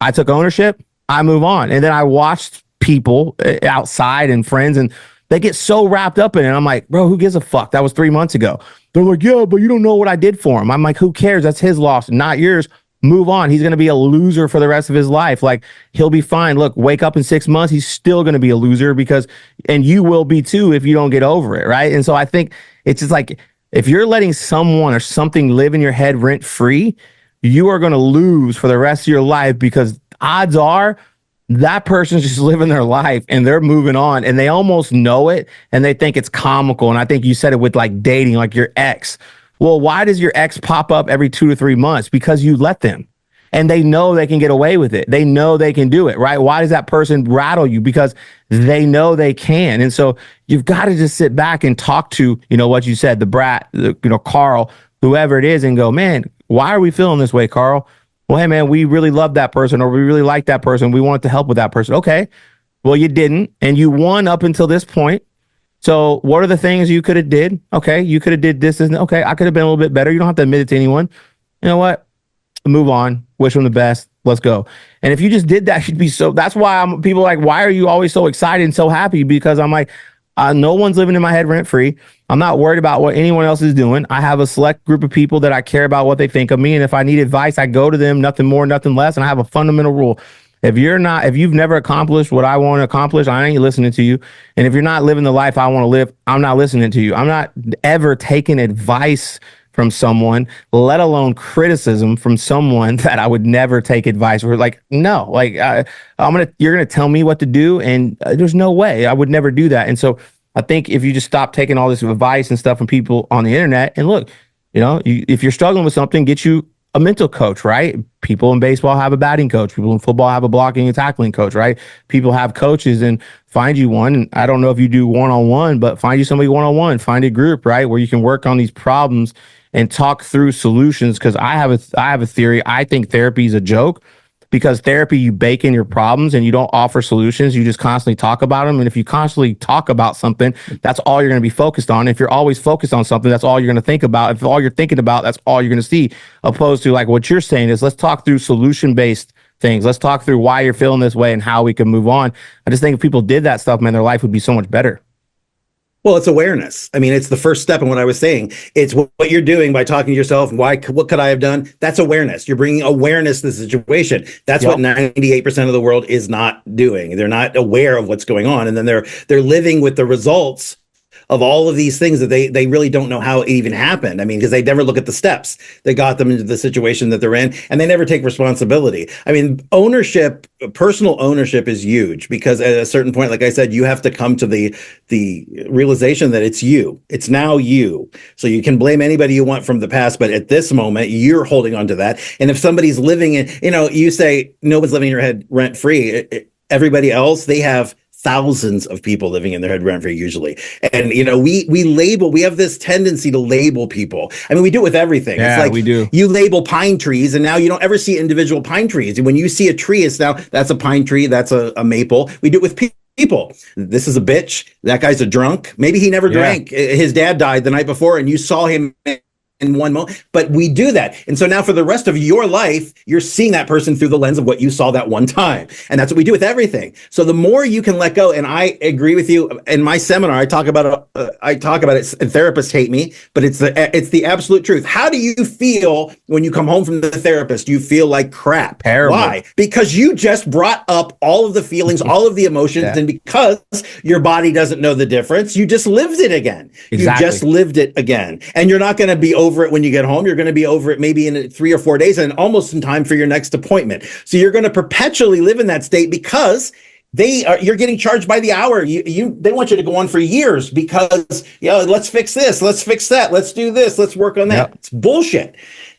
I took ownership. I move on. And then I watched people outside and friends, and they get so wrapped up in it. I'm like, bro, who gives a fuck? That was 3 months ago. They're like, yeah, but you don't know what I did for him. I'm like, who cares? That's his loss, not yours. Move on. He's going to be a loser for the rest of his life. Like, he'll be fine. Look, wake up in 6 months. He's still going to be a loser and you will be too if you don't get over it. Right. And so I think it's just like, if you're letting someone or something live in your head rent free, you are going to lose for the rest of your life, because odds are that person's just living their life and they're moving on and they almost know it and they think it's comical. And I think you said it with like dating, like your ex. Well, why does your ex pop up every 2 to 3 months? Because you let them. And they know they can get away with it. They know they can do it, right? Why does that person rattle you? Because they know they can. And so you've got to just sit back and talk to, what you said, the brat, Carl, whoever it is, and go, man, why are we feeling this way, Carl? Well, hey, man, we really love that person, or we really like that person. We wanted to help with that person. Okay. Well, you didn't. And you won up until this point. So what are the things you could have did? Okay. You could have did this. Okay. I could have been a little bit better. You don't have to admit it to anyone. You know what? Move on. Wish them the best. Let's go. And if you just did that, you'd be so. That's why people are like, why are you always so excited and so happy? Because I'm like, no one's living in my head rent free. I'm not worried about what anyone else is doing. I have a select group of people that I care about what they think of me. And if I need advice, I go to them, nothing more, nothing less. And I have a fundamental rule. If you've never accomplished what I want to accomplish, I ain't listening to you. And if you're not living the life I want to live, I'm not listening to you. I'm not ever taking advice from someone, let alone criticism from someone that I would never take advice for. Like, no, like you're going to tell me what to do. And there's no way I would never do that. And so I think if you just stop taking all this advice and stuff from people on the internet and look, if you're struggling with something, get you a mental coach, right? People in baseball have a batting coach. People in football have a blocking and tackling coach, right? People have coaches, and find you one. And I don't know if you do one-on-one, but find you somebody one-on-one, find a group, right? Where you can work on these problems and talk through solutions. Cause I have a theory. I think therapy is a joke, because therapy, you bake in your problems and you don't offer solutions. You just constantly talk about them. And if you constantly talk about something, that's all you're going to be focused on. If you're always focused on something, that's all you're going to think about. If all you're thinking about, that's all you're going to see. Opposed to like what you're saying is, let's talk through solution-based things. Let's talk through why you're feeling this way and how we can move on. I just think if people did that stuff, man, their life would be so much better. Well, it's awareness. I mean, it's the first step in what I was saying. It's what you're doing by talking to yourself. What could I have done? That's awareness. You're bringing awareness to the situation. That's what 98% of the world is not doing. They're not aware of what's going on. And then they're living with the results of all of these things that they really don't know how it even happened. I mean, because they never look at the steps that got them into the situation that they're in, and they never take responsibility. I mean, personal ownership is huge, because at a certain point, like I said, you have to come to the realization that it's you. It's now you. So you can blame anybody you want from the past, but at this moment, you're holding on to that. And if somebody's living in, you say no one's living in your head rent free. Everybody else, they have thousands of people living in their head rent free usually. And, we have this tendency to label people. I mean, we do it with everything. Yeah, it's like we do. You label pine trees, and now you don't ever see individual pine trees. When you see a tree, it's now, that's a pine tree, that's a maple. We do it with people. This is a bitch. That guy's a drunk. Maybe he never drank. His dad died the night before, and you saw him in one moment, but we do that. And so now for the rest of your life, you're seeing that person through the lens of what you saw that one time. And that's what we do with everything. So the more you can let go, and I agree with you in my seminar, I talk about it, and therapists hate me, but it's the absolute truth. How do you feel when you come home from the therapist? You feel like crap. Terrible. Why? Because you just brought up all of the feelings, all of the emotions, and because your body doesn't know the difference, you just lived it again. Exactly. You just lived it again. And you're not going to be over it when you get home. You're going to be over it maybe in 3 or 4 days, and almost in time for your next appointment. So you're going to perpetually live in that state, because you're getting charged by the hour. They want you to go on for years, because let's fix this, let's fix that, let's do this, let's work on that. It's bullshit.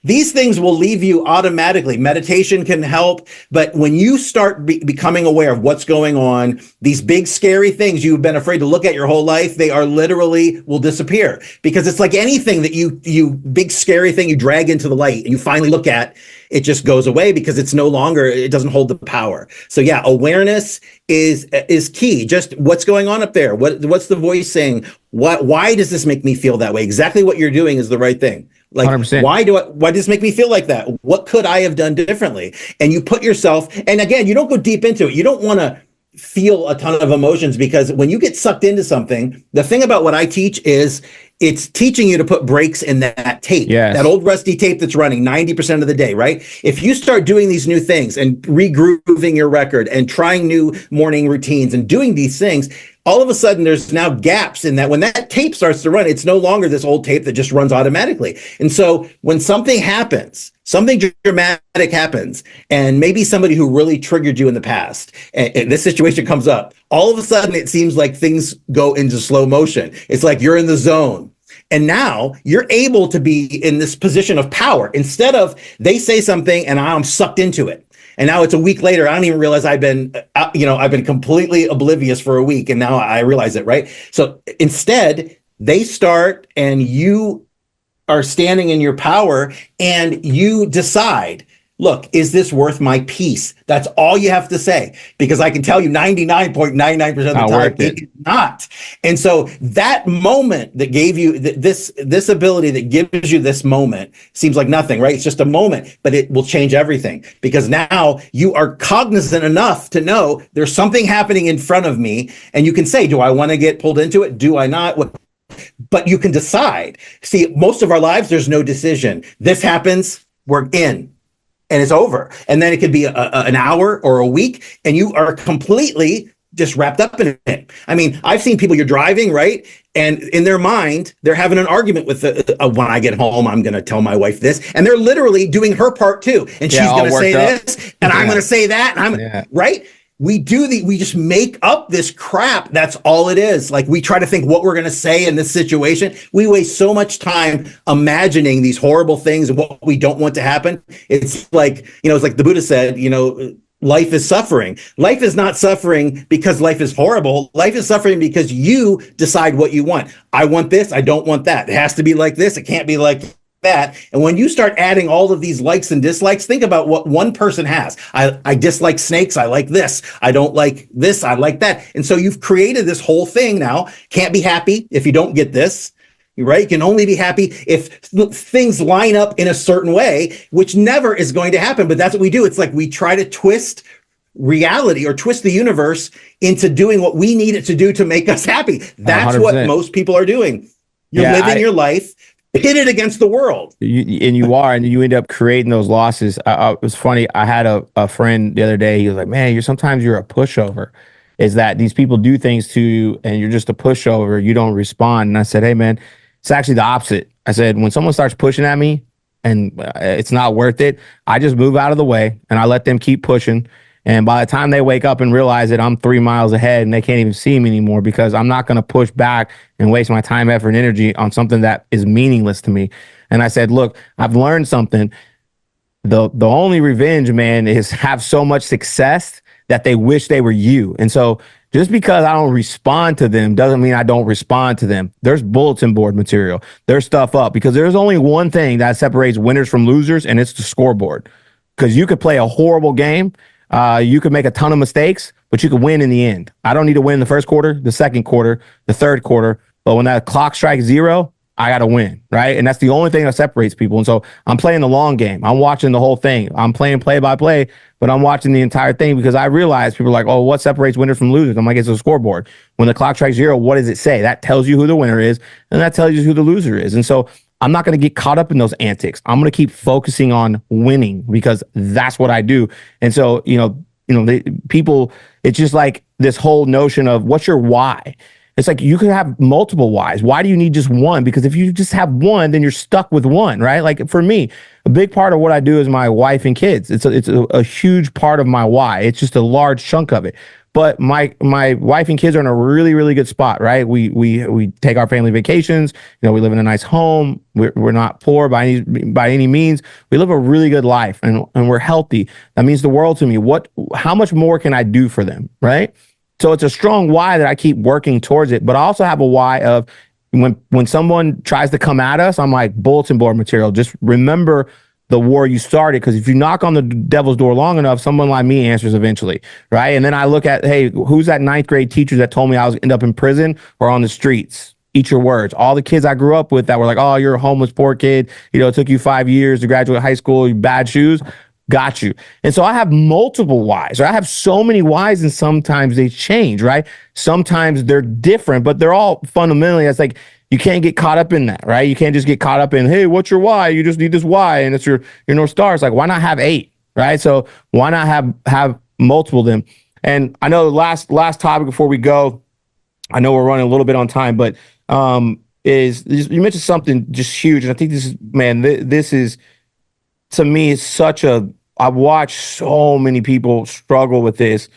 These things will leave you automatically. Meditation can help, but when you start becoming aware of what's going on, these big scary things you've been afraid to look at your whole life, they are literally will disappear. Because it's like anything that you big scary thing you drag into the light and you finally look at, it just goes away, because it's no longer, it doesn't hold the power. So yeah, awareness is key. Just what's going on up there? What's the voice saying? Why does this make me feel that way? Exactly what you're doing is the right thing. Like, 100%. why does this make me feel like that? What could I have done differently? And you put yourself, and again, you don't go deep into it. You don't want to feel a ton of emotions, because when you get sucked into something, the thing about what I teach is it's teaching you to put brakes in that tape, Yes. that old rusty tape that's running 90% of the day, right? If you start doing these new things and regrooving your record and trying new morning routines and doing these things, all of a sudden there's now gaps in that. When that tape starts to run, it's no longer this old tape that just runs automatically. And so when something happens, something dramatic happens, and maybe somebody who really triggered you in the past, and this situation comes up, all of a sudden it seems like things go into slow motion. It's like you're in the zone. And now you're able to be in this position of power instead of they say something and I'm sucked into it. And now it's a week later. I don't even realize I've been completely oblivious for a week. And now I realize it, right? So instead, they start and you are standing in your power and you decide, look, is this worth my peace? That's all you have to say, because I can tell you 99.99% of the time it is not. And so that moment that gave you this ability that gives you this moment seems like nothing, right? It's just a moment, but it will change everything, because now you are cognizant enough to know there's something happening in front of me, and you can say, do I want to get pulled into it? Do I not? But you can decide. See, most of our lives, there's no decision. This happens, we're in. And it's over. And then it could be an hour or a week, and you are completely just wrapped up in it. I mean, I've seen people, you're driving, right? And in their mind, they're having an argument with when I get home, I'm going to tell my wife this. And they're literally doing her part too. And she's going to say this, and I'm going to say that. And right? We just make up this crap. That's all it is. Like, we try to think what we're going to say in this situation. We waste so much time imagining these horrible things and what we don't want to happen. It's like, it's like the Buddha said, life is suffering. Life is not suffering because life is horrible. Life is suffering because you decide what you want. I want this. I don't want that. It has to be like this. It can't be like that. And when you start adding all of these likes and dislikes, think about what one person has. I dislike snakes. I like this. I don't like this. I like that. And so you've created this whole thing now. Can't be happy if you don't get this, right? You can only be happy if things line up in a certain way, which never is going to happen. But that's what we do. It's like we try to twist reality or twist the universe into doing what we need it to do to make us happy. That's 100%. What most people are doing. You're living your life pitted against the world. And you end up creating those losses. It was funny. I had a friend the other day. He was like, man, sometimes you're a pushover. Is that these people do things to you and you're just a pushover. You don't respond. And I said, hey, man, it's actually the opposite. I said, when someone starts pushing at me and it's not worth it, I just move out of the way and I let them keep pushing. And by the time they wake up and realize that I'm 3 miles ahead and they can't even see me anymore, because I'm not going to push back and waste my time, effort, and energy on something that is meaningless to me. And I said, look, I've learned something. The only revenge, man, is have so much success that they wish they were you. And so just because I don't respond to them doesn't mean I don't respond to them. There's bulletin board material. There's stuff up, because there's only one thing that separates winners from losers, and it's the scoreboard. Because you could play a horrible game. You could make a ton of mistakes, but you could win in the end. I don't need to win the first quarter, the second quarter, the third quarter. But when that clock strikes 0, I got to win, right? And that's the only thing that separates people. And so I'm playing the long game. I'm watching the whole thing. I'm playing play by play, but I'm watching the entire thing, because I realize people are like, oh, what separates winners from losers? I'm like, it's a scoreboard. When the clock strikes 0, what does it say? That tells you who the winner is, and that tells you who the loser is. And so I'm not going to get caught up in those antics. I'm going to keep focusing on winning, because that's what I do. And so, people, it's just like this whole notion of what's your why? It's like you could have multiple whys. Why do you need just one? Because if you just have one, then you're stuck with one, right? Like for me, a big part of what I do is my wife and kids. It's a huge part of my why. It's just a large chunk of it. But my wife and kids are in a really, really good spot, right? We take our family vacations. We live in a nice home. We're not poor by any means. We live a really good life, and we're healthy. That means the world to me. How much more can I do for them, right? So it's a strong why that I keep working towards it. But I also have a why of when someone tries to come at us, I'm like, bulletin board material. Just remember the war you started, because if you knock on the devil's door long enough, someone like me answers eventually, right? And then I look at, hey, who's that 9th grade teacher that told me I was end up in prison or on the streets? Eat your words. All the kids I grew up with that were like, oh, you're a homeless poor kid. It took you 5 years to graduate high school, you bad shoes. Got you. And so I have multiple whys, or I have so many whys, and sometimes they change, right? Sometimes they're different, but they're all fundamentally, it's like you can't get caught up in that, right? You can't just get caught up in, hey, what's your why? You just need this why, and it's your North Star. It's like, why not have 8, right? So why not have multiple of them? And I know the last topic before we go, I know we're running a little bit on time, but is you mentioned something just huge, and I think this is, man, this is, to me, it's such a, I've watched so many people struggle with this,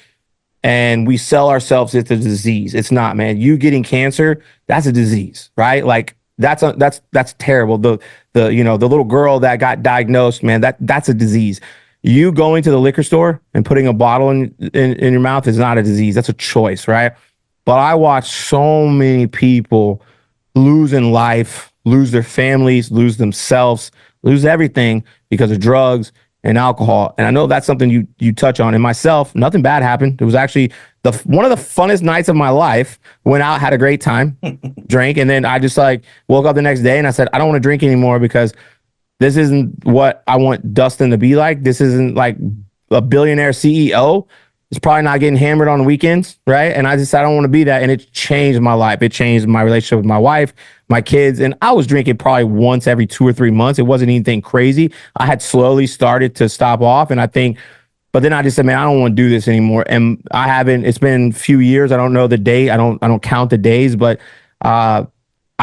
and we sell ourselves it's a disease. It's not, man. You getting cancer, that's a disease, right? Like that's terrible. The little girl that got diagnosed, man, that's a disease. You going to the liquor store and putting a bottle in your mouth is not a disease. That's a choice, right? But I watch so many people lose in life, lose their families, lose themselves, lose everything because of drugs and alcohol. And I know that's something you touch on. And myself, nothing bad happened. It was actually one of the funnest nights of my life. Went out, had a great time, drank, and then I just like woke up the next day and I said, I don't want to drink anymore because this isn't what I want Dustin to be like. This isn't like a billionaire CEO. It's probably not getting hammered on the weekends, right? And I don't want to be that. And it changed my life. It changed my relationship with my wife, my kids. And I was drinking probably once every 2 or 3 months. It wasn't anything crazy. I had slowly started to stop off. And but then I just said, man, I don't want to do this anymore. And it's been a few years. I don't know the date. I don't count the days, but I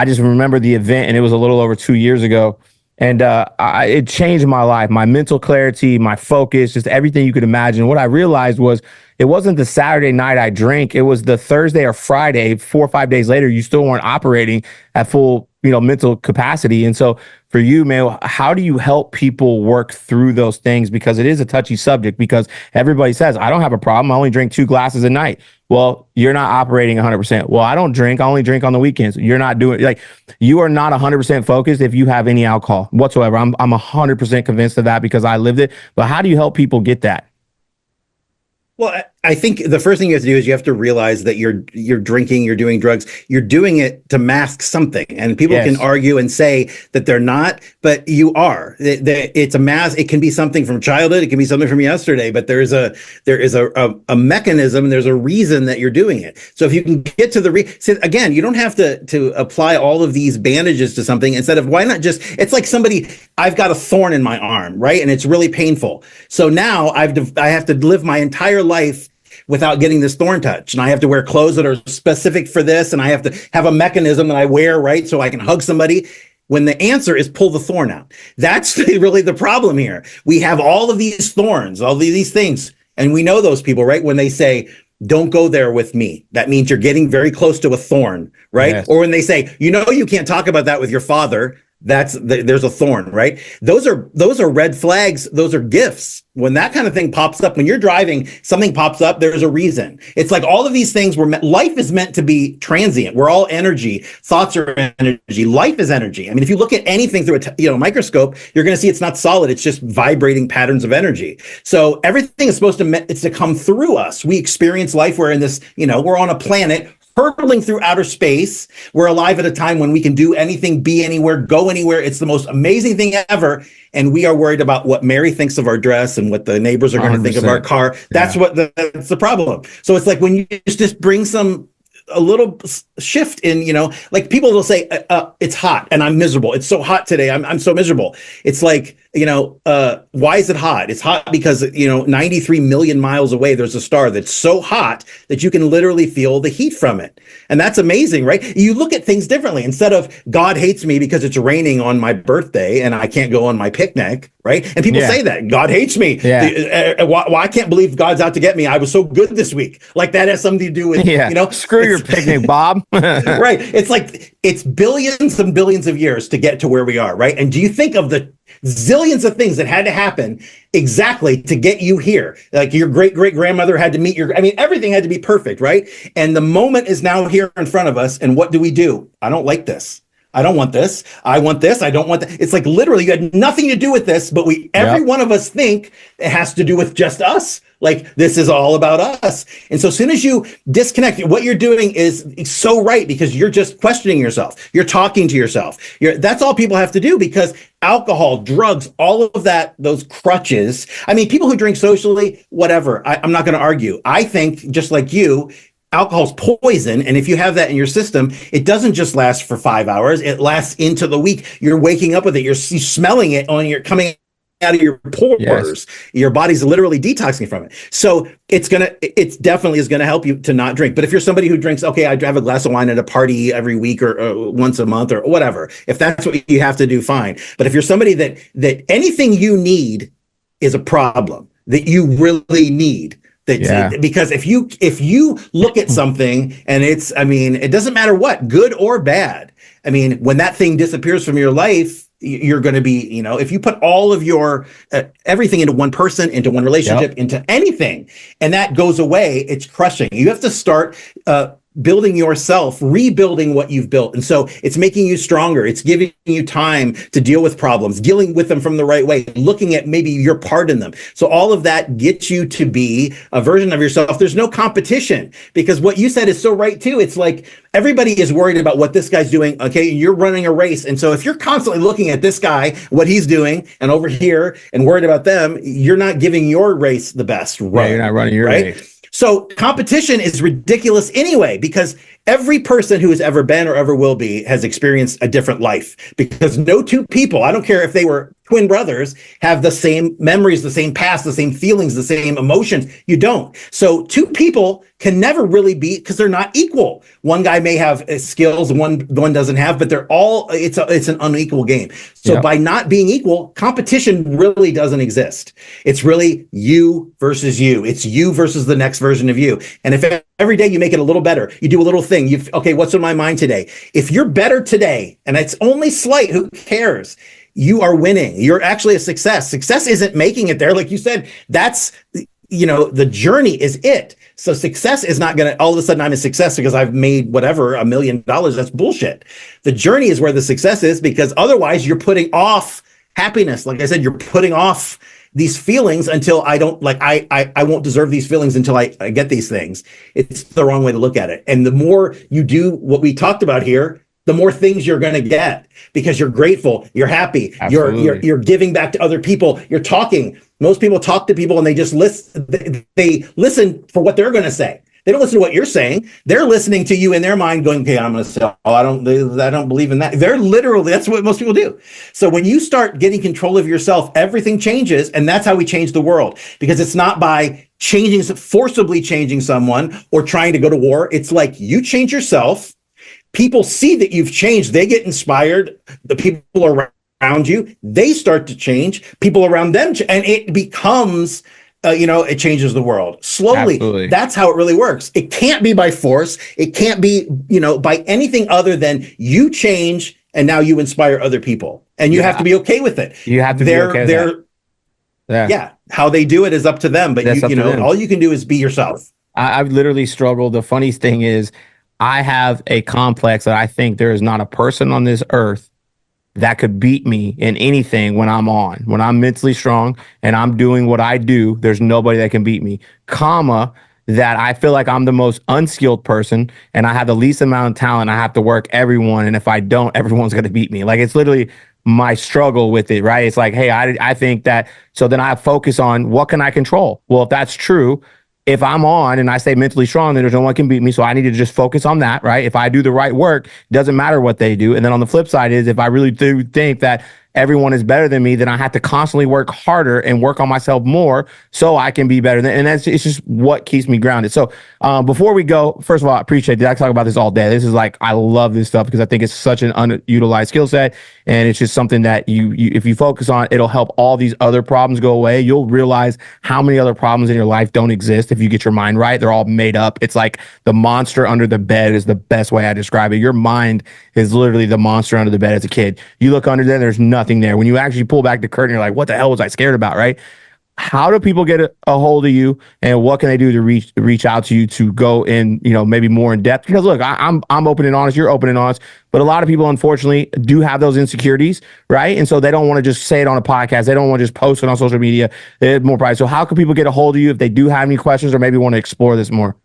just remember the event, and it was a little over 2 years ago. And it changed my life, my mental clarity, my focus, just everything you could imagine. What I realized was it wasn't the Saturday night I drank. It was the Thursday or Friday, 4 or 5 days later, you still weren't operating at full, mental capacity. And so for you, man, how do you help people work through those things? Because it is a touchy subject, because everybody says, I don't have a problem. I only drink 2 glasses a night. Well, you're not operating 100%. Well, I don't drink. I only drink on the weekends. You're not doing, like, you are not 100% focused if you have any alcohol whatsoever. I'm 100% convinced of that because I lived it. But how do you help people get that? Well, I think the first thing you have to do is you have to realize that you're drinking, you're doing drugs, you're doing it to mask something. And people can argue and say that they're not, but you are. It's a mask. It can be something from childhood. It can be something from yesterday, but there is a mechanism, and there's a reason that you're doing it. So if you can get to again, you don't have to apply all of these bandages to something. Instead of, why not just, it's like I've got a thorn in my arm, right? And it's really painful. So now I have to live my entire life without getting this thorn touch. And I have to wear clothes that are specific for this. And I have to have a mechanism that I wear, right? So I can hug somebody. When the answer is pull the thorn out. That's really the problem here. We have all of these thorns, all of these things. And we know those people, right? When they say, don't go there with me, that means you're getting very close to a thorn, right? Yes. Or when they say, you can't talk about that with your father, there's a thorn, right? Those are red flags. Those are gifts. When that kind of thing pops up, when you're driving, something pops up, there's a reason. It's like all of these things life is meant to be transient. We're all energy. Thoughts are energy. Life is energy. I mean, if you look at anything through a microscope, you're going to see it's not solid. It's just vibrating patterns of energy. So everything is supposed to come through us. We experience life. We're in this, we're on a planet hurtling through outer space. We're alive at a time when we can do anything, be anywhere, go anywhere. It's the most amazing thing ever. And we are worried about what Mary thinks of our dress and what the neighbors are going to think of our car. That's that's the problem. So it's like when you just bring a little shift in, like people will say, it's hot and I'm miserable. It's so hot today. I'm so miserable. It's like, why is it hot? It's hot because, 93 million miles away, there's a star that's so hot that you can literally feel the heat from it. And that's amazing, right? You look at things differently. Instead of God hates me because it's raining on my birthday and I can't go on my picnic, right? And people say that God hates me. Yeah. Why I can't believe God's out to get me. I was so good this week. Like that has something to do with, screw your picnic, Bob. Right. It's like, it's billions and billions of years to get to where we are, right? And do you think of the zillions of things that had to happen exactly to get you here? Like your great-great-grandmother had to meet everything had to be perfect, right? And the moment is now here in front of us. And what do? I don't like this. I don't want this. I want this. I don't want that. It's like literally you had nothing to do with this, but every one of us think it has to do with just us. Like this is all about us. And so as soon as you disconnect, what you're doing is so right, because you're just questioning yourself. You're talking to yourself. That's all people have to do, because alcohol, drugs, all of that, those crutches. I mean, people who drink socially, whatever, I'm not going to argue. I think just like you, alcohol's poison. And if you have that in your system, it doesn't just last for 5 hours. It lasts into the week. You're waking up with it. You're smelling it on your coming out of your pores. Yes. Your body's literally detoxing from it. So it definitely is going to help you to not drink. But if you're somebody who drinks, okay, I have a glass of wine at a party every week or once a month or whatever, if that's what you have to do, fine. But if you're somebody that anything you need is a problem that you really need, because if you look at something and it doesn't matter what, good or bad. I mean, when that thing disappears from your life, you're going to be, if you put all of your everything into one person, into one relationship, into anything, and that goes away, it's crushing. You have to start building yourself, rebuilding what you've built. And so it's making you stronger. It's giving you time to deal with problems, dealing with them from the right way, looking at maybe your part in them. So all of that gets you to be a version of yourself. There's no competition, because what you said is so right too. It's like everybody is worried about what this guy's doing. Okay. You're running a race. And so if you're constantly looking at this guy, what he's doing and over here and worried about them, you're not giving your race the best run. Yeah, you're not running your race. So competition is ridiculous anyway, because every person who has ever been or ever will be has experienced a different life, because no two people, I don't care if they were twin brothers, have the same memories, the same past, the same feelings, the same emotions. You don't. So two people can never really be, because they're not equal. One guy may have skills, one doesn't have, but they're all, it's an unequal game. So by not being equal, competition really doesn't exist. It's really you versus you. It's you versus the next version of you. And if every day you make it a little better, you do a little thing, okay, what's on my mind today? If you're better today, and it's only slight, who cares? You are winning. You're actually a success. Success isn't making it there. Like you said, that's, the journey is it. So success is not going to, all of a sudden I'm a success because I've made whatever, $1 million. That's bullshit. The journey is where the success is, because otherwise you're putting off happiness. Like I said, you're putting off these feelings until I don't, I won't deserve these feelings until I get these things. It's the wrong way to look at it. And the more you do what we talked about here, the more things you're going to get, because you're grateful, you're happy, you're giving back to other people, you're talking. Most people talk to people and they just listen. They listen for what they're going to say. They don't listen to what you're saying. They're listening to you in their mind going, okay, I'm going to say, I don't believe in that. They're literally, that's what most people do. So when you start getting control of yourself, everything changes. And that's how we change the world, because it's not by forcibly changing someone or trying to go to war. It's like you change yourself. People see that you've changed. They get inspired. The people around you, they start to change. People around them, and it becomes, it changes the world slowly. Absolutely. That's how it really works. It can't be by force. It can't be, by anything other than you change, and now you inspire other people, and you have to be okay with it. You have to be okay with that. Yeah. How they do it is up to them, but all you can do is be yourself. I've literally struggled. The funniest thing is, I have a complex that I think there is not a person on this earth that could beat me in anything when I'm mentally strong and I'm doing what I do. There's nobody that can beat me, that I feel like I'm the most unskilled person and I have the least amount of talent. I have to work everyone. And if I don't, everyone's going to beat me. Like, it's literally my struggle with it, right? It's like, hey, I think that, so then I focus on what can I control? Well, if that's true, if I'm on and I stay mentally strong, then there's no one can beat me. So I need to just focus on that, right? If I do the right work, doesn't matter what they do. And then on the flip side is, if I really do think that everyone is better than me, then I have to constantly work harder and work on myself more so I can be better. And it's just what keeps me grounded. So before we go, first of all, I appreciate it. I talk about this all day. This is like, I love this stuff because I think it's such an unutilized skill set. And it's just something that you if you focus on, it'll help all these other problems go away. You'll realize how many other problems in your life don't exist if you get your mind right. They're all made up. It's like the monster under the bed is the best way I describe it. Your mind is literally the monster under the bed as a kid. You look under there, there's nothing there. When you actually pull back the curtain, you're like, what the hell was I scared about, right? how do people get a hold of you, and what can they do to reach out to you to go in, maybe more in depth? Because look, I'm open and honest, you're open and honest, but a lot of people unfortunately do have those insecurities, right? And so they don't want to just say it on a podcast. They don't want to just post it on social media. They're more private. So how can people get a hold of you if they do have any questions or maybe want to explore this more?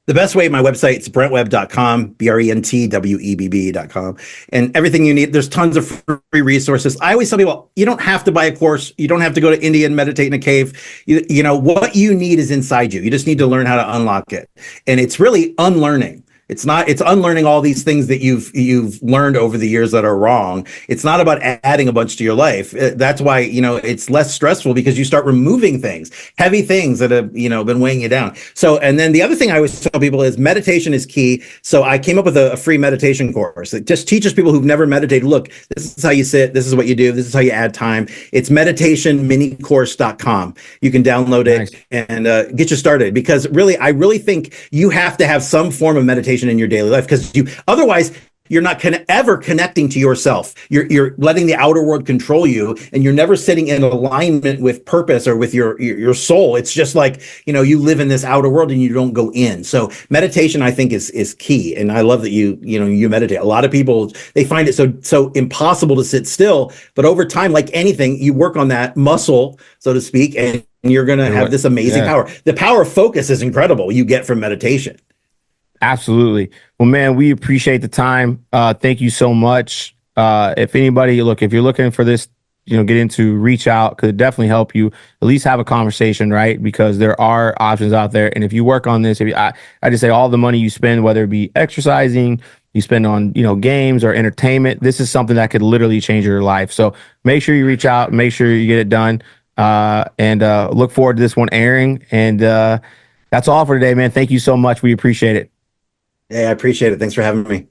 The best way, my website is brentwebb.com, BRENTWEBB.com. And everything you need, there's tons of free resources. I always tell people, you don't have to buy a course. You don't have to go to India and meditate in a cave. You know, what you need is inside you. You just need to learn how to unlock it. And it's really unlearning. It's unlearning all these things that you've learned over the years that are wrong. It's not about adding a bunch to your life. That's why, it's less stressful, because you start removing things, heavy things that have, been weighing you down. So, and then the other thing I always tell people is meditation is key. So I came up with a free meditation course that just teaches people who've never meditated. Look, this is how you sit. This is what you do. This is how you add time. It's meditationminicourse.com. You can download it. Nice. And get you started, because I really think you have to have some form of meditation in your daily life, because otherwise you're not ever connecting to yourself. You're letting the outer world control you, and you're never sitting in alignment with purpose or with your soul. It's just like, you live in this outer world and you don't go in. So meditation, I think, is key. And I love that you meditate. A lot of people, they find it so impossible to sit still, but over time, like anything, you work on that muscle, so to speak, and you're going to have this amazing power. The power of focus is incredible you get from meditation. Absolutely. Well, man, we appreciate the time. Thank you so much. If anybody, if you're looking for this, get into, reach out, could definitely help you at least have a conversation, right? Because there are options out there. And if you work on this, I just say all the money you spend, whether it be exercising, you spend on, games or entertainment, this is something that could literally change your life. So make sure you reach out, make sure you get it done, and look forward to this one airing. And that's all for today, man. Thank you so much. We appreciate it. Hey, I appreciate it. Thanks for having me.